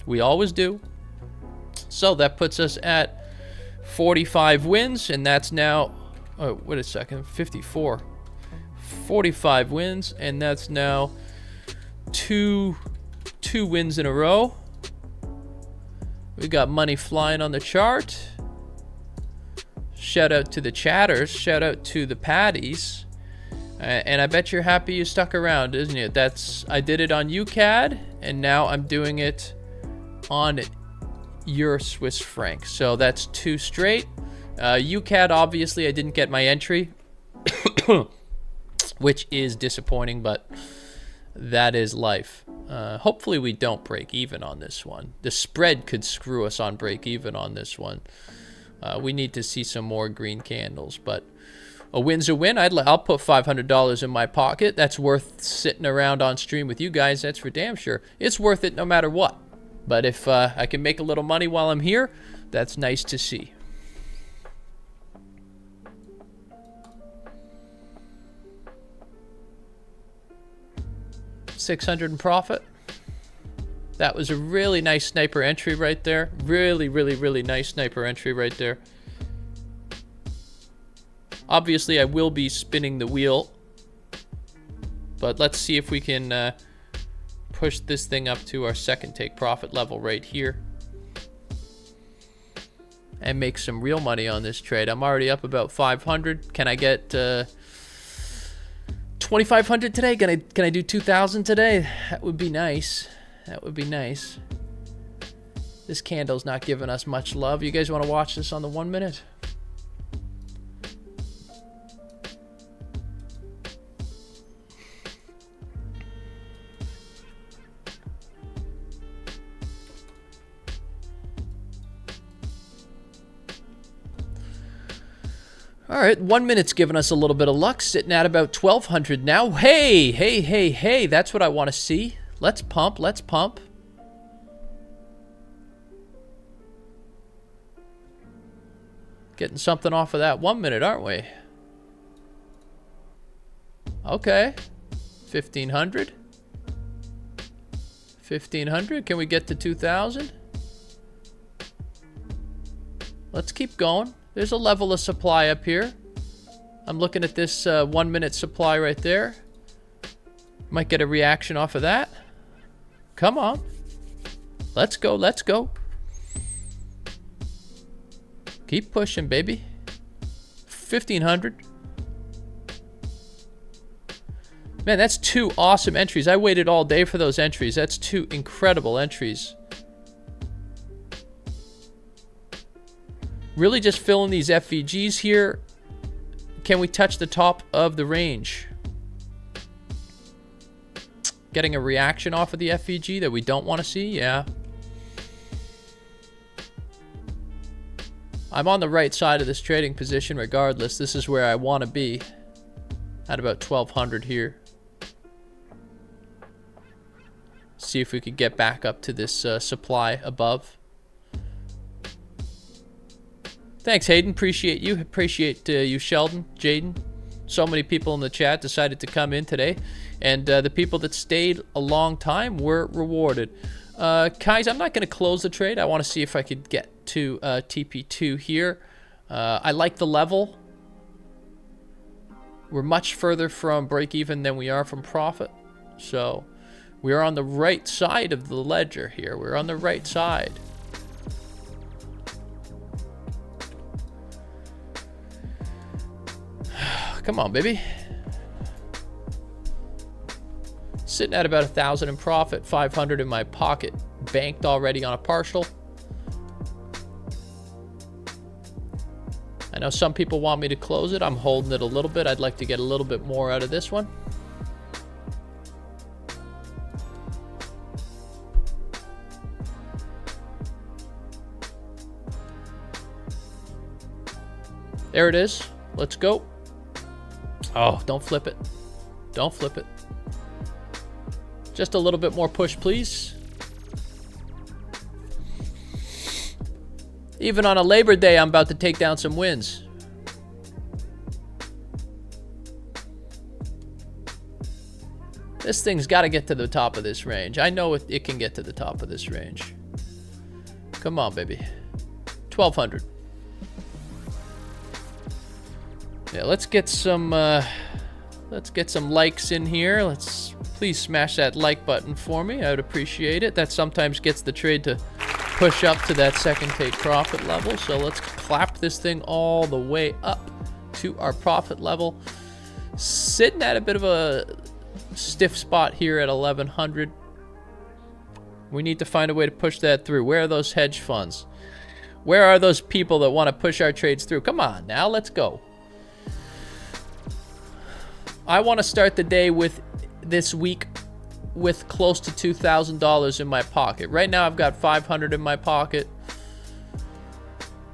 We always do. So that puts us at 45 wins, and that's now, oh, wait a second, 54. 45 wins, and that's now two wins in a row. We got money flying on the chart. Shout out to the chatters. Shout out to the patties. And I bet you're happy you stuck around, isn't it? I did it on UCAD, and now I'm doing it on your Swiss franc. So that's 2 straight. UCAD, obviously, I didn't get my entry, which is disappointing, but that is life. Hopefully we don't break even on this one. The spread could screw us on break even on this one. We need to see some more green candles, but a win's a win. I'll put $500 in my pocket. That's worth sitting around on stream with you guys. That's for damn sure. It's worth it no matter what. But if I can make a little money while I'm here, that's nice to see. $600 in profit. That was a really nice sniper entry right there. Really, really, really nice sniper entry right there. Obviously, I will be spinning the wheel, but let's see if we can push this thing up to our second take profit level right here and make some real money on this trade. I'm already up about 500. Can I get 2,500 today? Can I do 2,000 today? That would be nice. That would be nice. This candle's not giving us much love. You guys want to watch this on the 1 minute? All right, 1 minute's giving us a little bit of luck, sitting at about 1,200 now. Hey, that's what I want to see. Let's pump, let's pump. Getting something off of that 1 minute, aren't we? Okay, 1,500. 1,500, can we get to 2,000? Let's keep going. There's a level of supply up here. I'm looking at this 1 minute supply right there. Might get a reaction off of that. Come on. Let's go, let's go. Keep pushing, baby. 1,500. Man, that's 2 awesome entries. I waited all day for those entries. That's 2 incredible entries. Really just filling these FVGs here. Can we touch the top of the range? Getting a reaction off of the FVG that we don't want to see? Yeah. I'm on the right side of this trading position regardless. This is where I want to be. At about 1,200 here. See if we could get back up to this supply above. Thanks, Hayden. Appreciate you. Appreciate you, Sheldon, Jaden. So many people in the chat decided to come in today. And the people that stayed a long time were rewarded. Guys, I'm not going to close the trade. I want to see if I could get to TP2 here. I like the level. We're much further from break even than we are from profit. So we are on the right side of the ledger here. We're on the right side. Come on, baby. Sitting at about 1,000 in profit, 500 in my pocket, banked already on a partial. I know some people want me to close it. I'm holding it a little bit. I'd like to get a little bit more out of this one. There it is. Let's go. Oh, don't flip it. Don't flip it. Just a little bit more push, please. Even on a Labor Day, I'm about to take down some wins. This thing's got to get to the top of this range. I know it can get to the top of this range. Come on, baby. 1,200. Yeah, let's get some likes in here. Please smash that like button for me. I would appreciate it. That sometimes gets the trade to push up to that second take profit level. So let's clap this thing all the way up to our profit level. Sitting at a bit of a stiff spot here at 1,100. We need to find a way to push that through. Where are those hedge funds? Where are those people that want to push our trades through? Come on now, let's go. I want to start the day with this week with close to $2,000 in my pocket. Right now I've got 500 in my pocket.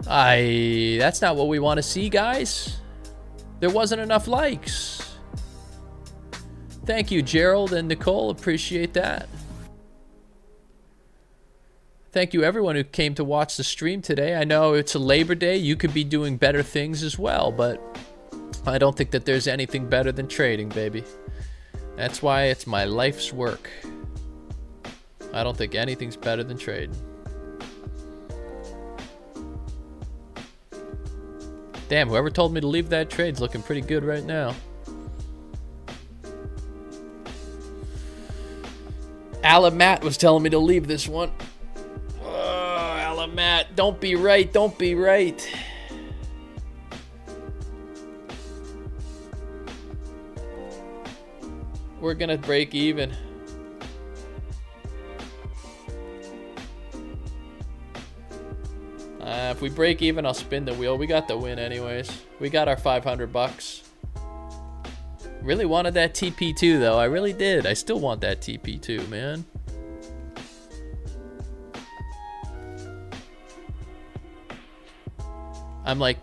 That's not what we want to see, guys. There wasn't enough likes. Thank you, Gerald and Nicole. Appreciate that. Thank you, everyone who came to watch the stream today. I know it's a Labor Day. You could be doing better things as well, but I don't think that there's anything better than trading, baby. That's why it's my life's work. I don't think anything's better than trading. Damn, whoever told me to leave that trade's looking pretty good right now. Alamat was telling me to leave this one. Oh, Alamat, don't be right, don't be right. We're gonna break even. If we break even, I'll spin the wheel. We got the win anyways. We got our 500 bucks. Really wanted that TP2 though. I really did. I still want that TP2, man. I'm like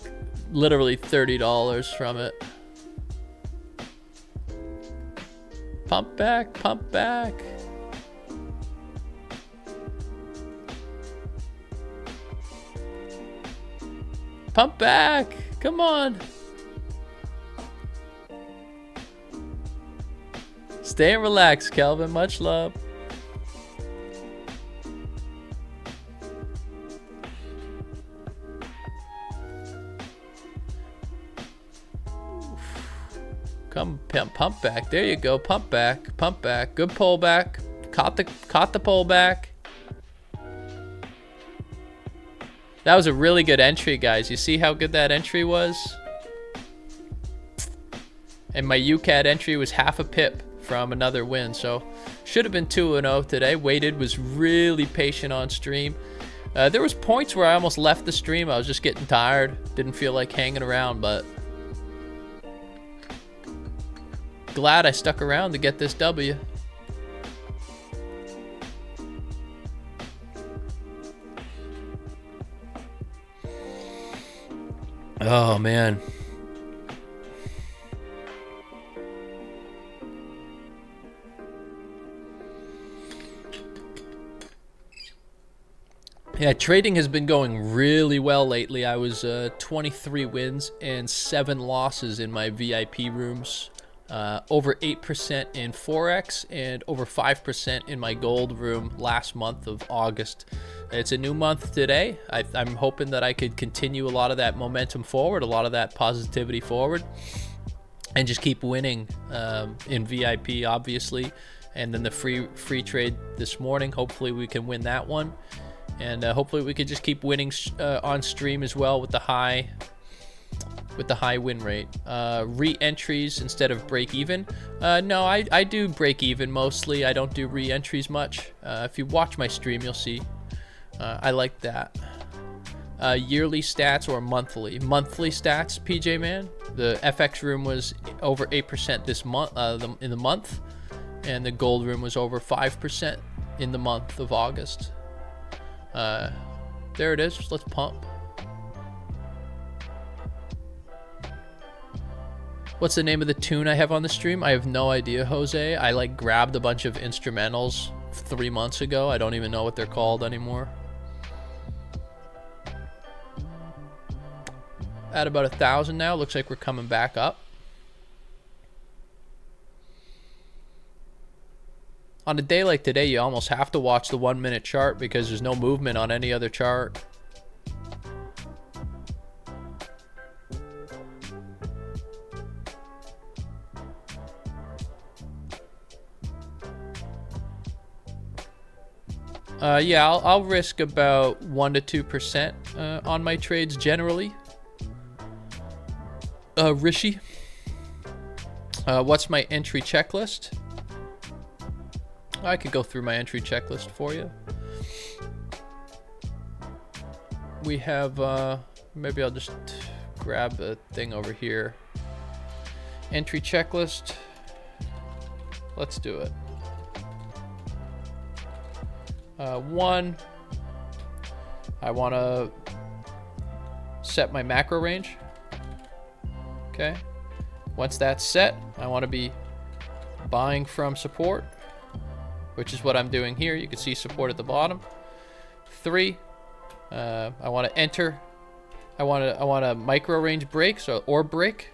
literally $30 from it. Pump back, pump back. Pump back, come on. Stay and relax, Kelvin, much love. Come pump back. There you go. Pump back. Pump back. Good pullback. Caught the pullback. That was a really good entry, guys. You see how good that entry was? And my UCAD entry was half a pip from another win. So should have been 2-0 today. Waited, was really patient on stream. There was points where I almost left the stream. I was just getting tired. Didn't feel like hanging around, but glad I stuck around to get this W. Oh, man. Yeah, trading has been going really well lately. I was 23 wins and 7 losses in my VIP rooms. Over 8% in Forex and over 5% in my gold room last month of August. It's a new month today. I'm hoping that I could continue a lot of that momentum forward, a lot of that positivity forward, and just keep winning in VIP, obviously. And then the free trade this morning, hopefully we can win that one. And hopefully we could just keep winning on stream as well with the high win rate. Re-entries instead of break even. No, I do break even mostly. I don't do re-entries much. If you watch my stream, you'll see. I like that. Yearly stats or monthly? Monthly stats, PJ man. The FX room was over 8% this month, in the month, and the gold room was over 5% in the month of August. There it is. Let's pump. What's the name of the tune I have on the stream? I have no idea, Jose. I like grabbed a bunch of instrumentals 3 months ago. I don't even know what they're called anymore. At about 1,000 now. Looks like we're coming back up. On a day like today, you almost have to watch the 1 minute chart because there's no movement on any other chart. Yeah, I'll risk about 1 to 2% on my trades generally. Rishi, what's my entry checklist? I could go through my entry checklist for you. We have, maybe I'll just grab a thing over here. Entry checklist. Let's do it. 1, I want to set my macro range. Okay. Once that's set, I want to be buying from support, which is what I'm doing here. You can see support at the bottom. 3, I want to enter. I want a micro range break, or break.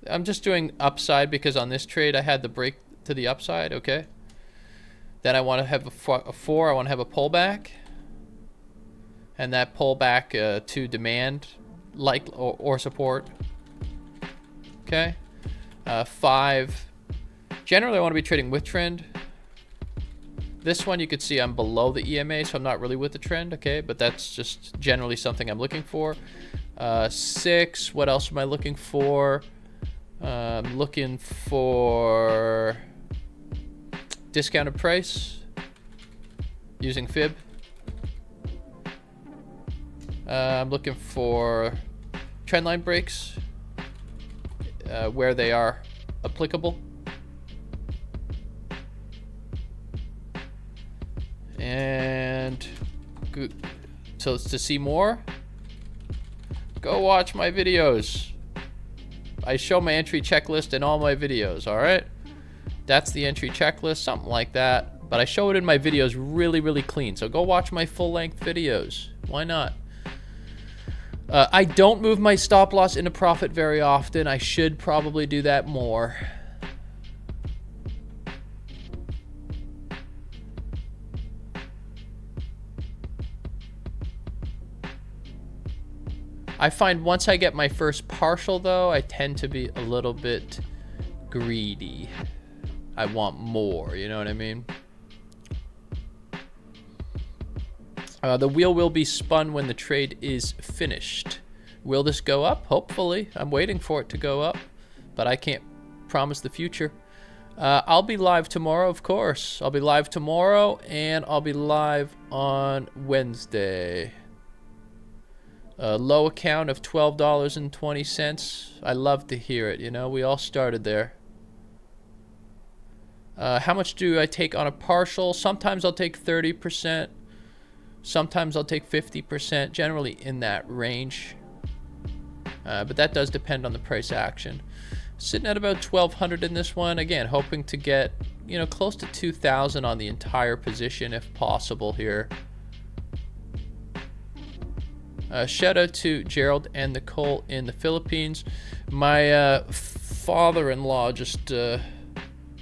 I'm just doing upside because on this trade I had the break to the upside. Okay. Then I want to have a 4. I want to have a pullback, and that pullback to demand, like or support. Okay. 5. Generally, I want to be trading with trend. This one, you could see I'm below the EMA, so I'm not really with the trend. Okay, but that's just generally something I'm looking for. 6. What else am I looking for? I'm looking for discounted price using fib. I'm looking for trendline breaks where they are applicable. And so to see more, go watch my videos. I show my entry checklist in all my videos, all right? That's the entry checklist, something like that. But I show it in my videos really, really clean. So go watch my full-length videos. Why not? I don't move my stop loss into profit very often. I should probably do that more. I find once I get my first partial, though, I tend to be a little bit greedy. I want more, you know what I mean? The wheel will be spun when the trade is finished. Will this go up? Hopefully. I'm waiting for it to go up, but I can't promise the future. I'll be live tomorrow, of course. I'll be live tomorrow, and I'll be live on Wednesday. A low account of $12.20. I love to hear it. You know, we all started there. How much do I take on a partial? Sometimes I'll take 30%. Sometimes I'll take 50%. Generally in that range. But that does depend on the price action. Sitting at about 1,200 in this one. Again, hoping to get, you know, close to 2,000 on the entire position if possible here. Shout out to Gerald and Nicole in the Philippines. My father-in-law just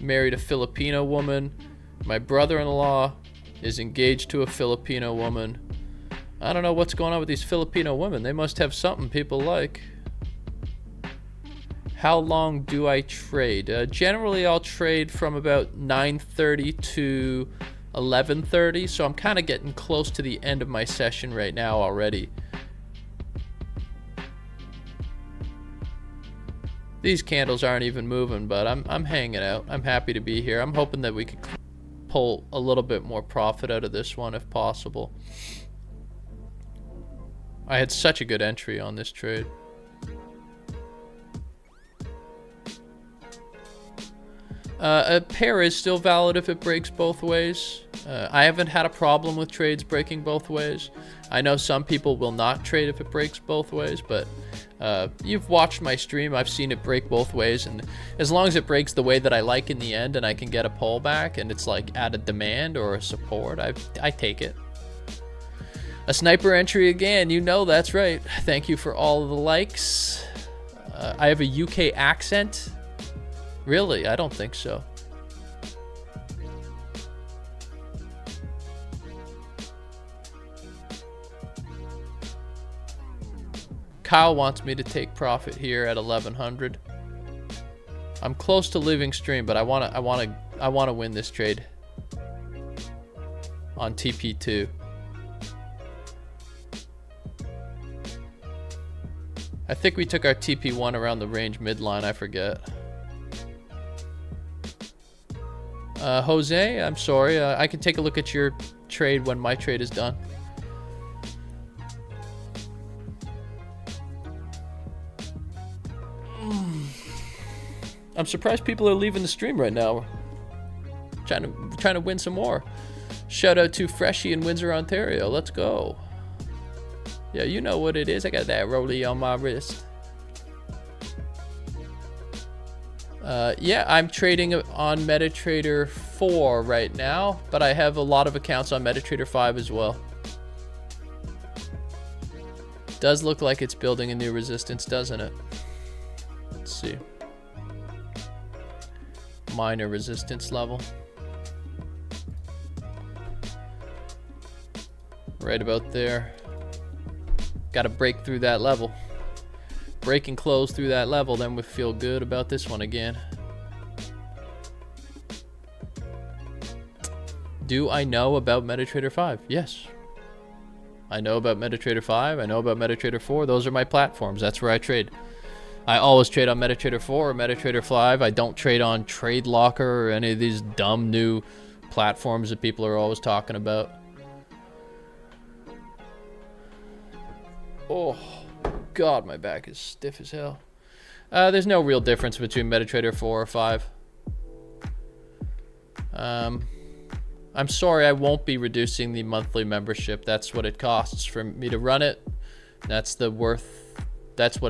married a Filipino woman. My brother-in-law is engaged to a Filipino woman. I don't know what's going on with these Filipino women. They must have something people like. How long do I trade? Generally, I'll trade from about 9:30 to 11:30. So I'm kind of getting close to the end of my session right now already. These candles aren't even moving, but I'm hanging out. I'm happy to be here. I'm hoping that we could pull a little bit more profit out of this one if possible. I had such a good entry on this trade. A pair is still valid if it breaks both ways. I haven't had a problem with trades breaking both ways. I know some people will not trade if it breaks both ways, but you've watched my stream. I've seen it break both ways, and as long as it breaks the way that I like in the end and I can get a pullback and it's like at a demand or a support, I take it. A sniper entry again, you know that's right. Thank you for all of the likes. I have a UK accent. Really? I don't think so. Kyle wants me to take profit here at 1100. I'm close to leaving stream, but I want to win this trade on TP2. I think we took our TP1 around the range midline, I forget. Jose, I'm sorry. I can take a look at your trade when my trade is done. I'm surprised people are leaving the stream right now. Trying to win some more. Shout out to Freshie in Windsor, Ontario. Let's go. Yeah, you know what it is. I got that rollie on my wrist. Yeah, I'm trading on MetaTrader 4 right now, but I have a lot of accounts on MetaTrader 5 as well. Does look like it's building a new resistance, doesn't it? Let's see. Minor resistance level. Right about there. Got to break through that level. Break and close through that level, then we feel good about this one again. Do I know about MetaTrader 5? Yes. I know about MetaTrader 5. I know about MetaTrader 4. Those are my platforms. That's where I trade. I always trade on MetaTrader 4 or MetaTrader 5. I don't trade on TradeLocker or any of these dumb new platforms that people are always talking about. Oh. God, my back is stiff as hell. There's no real difference between MetaTrader 4 or 5. I'm sorry, I won't be reducing the monthly membership. That's what it costs for me to run it. That's what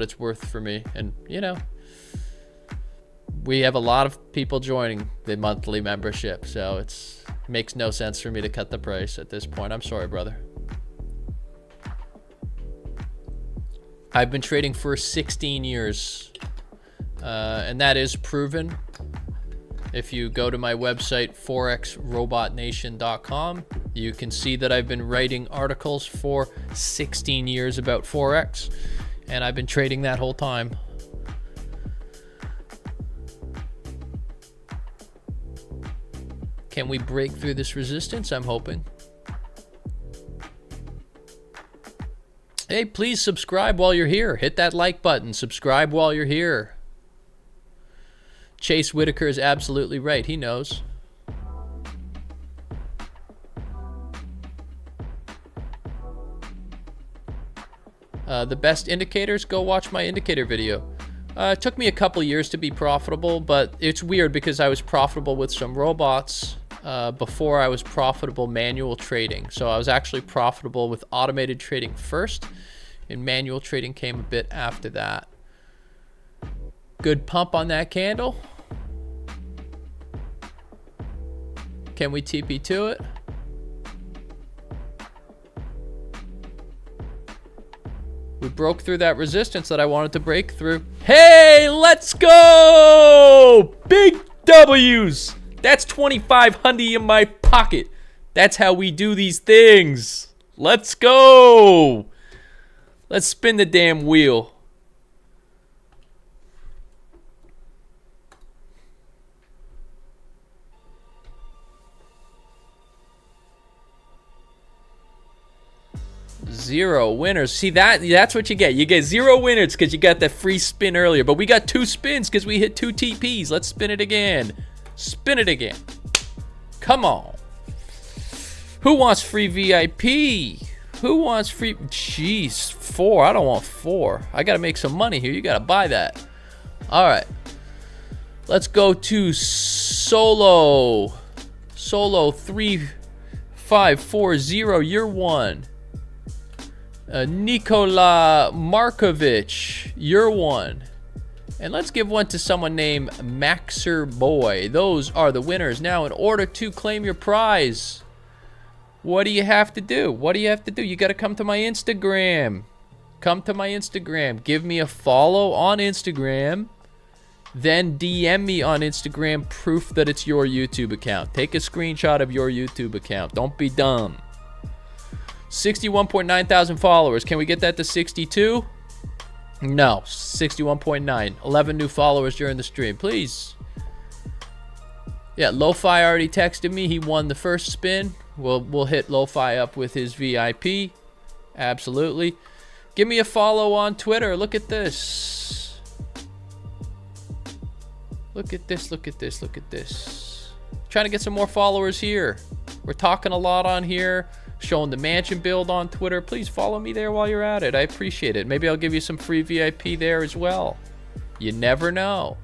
it's worth for me. And, you know, we have a lot of people joining the monthly membership, so it makes no sense for me to cut the price at this point. I'm sorry, brother. I've been trading for 16 years, and that is proven. If you go to my website, forexrobotnation.com, you can see that I've been writing articles for 16 years about Forex, and I've been trading that whole time. Can we break through this resistance? I'm hoping. Hey, please subscribe while you're here. Hit that like button. Subscribe while you're here. Chase Whitaker is absolutely right. He knows. The best indicators, go watch my indicator video. It took me a couple years to be profitable, but it's weird because I was profitable with some robots before I was profitable manual trading. So I was actually profitable with automated trading first, and manual trading came a bit after that. Good pump on that candle. Can we TP to it? We broke through that resistance that I wanted to break through. Hey, let's go! Big W's! That's 2,500 in my pocket. That's how we do these things. Let's go! Let's spin the damn wheel. Zero winners. See, that's what you get. You get 0 winners because you got that free spin earlier. But we got 2 spins because we hit 2 TPs. Let's spin it again. Spin it again. Come on. Who wants free VIP? Who wants free? Jeez, 4. I don't want 4. I got to make some money here. You got to buy that. All right. Let's go to Solo. Solo 3540. You're 1. Nikola Markovic, you're 1. And let's give one to someone named Maxer Boy. Those are the winners. Now, in order to claim your prize, what do you have to do? What do you have to do? You got to come to my Instagram. Come to my Instagram. Give me a follow on Instagram. Then DM me on Instagram proof that it's your YouTube account. Take a screenshot of your YouTube account. Don't be dumb. 61.9 thousand followers. Can we get that to 62? No, 61.9. 11 new followers during the stream. Please. Yeah, Lo-Fi already texted me. He won the first spin. We'll hit Lo-Fi up with his VIP. Absolutely. Give me a follow on Twitter. Look at this. Look at this, look at this, look at this. Trying to get some more followers here. We're talking a lot on here. Showing the mansion build on Twitter. Please follow me there while you're at it. I appreciate it. Maybe I'll give you some free VIP there as well. You never know.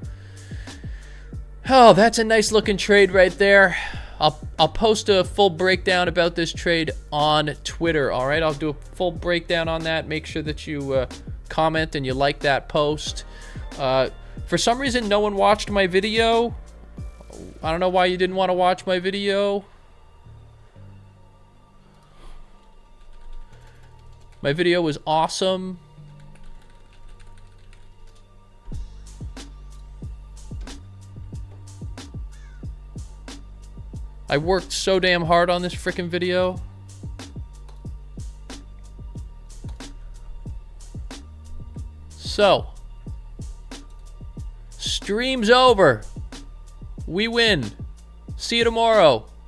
Oh, that's a nice looking trade right there. I'll post a full breakdown about this trade on Twitter. All right, I'll do a full breakdown on that. Make sure that you comment and you like that post. For some reason, no one watched my video. I don't know why you didn't want to watch my video. My video was awesome. I worked so damn hard on this freaking video. So, stream's over. We win. See you tomorrow.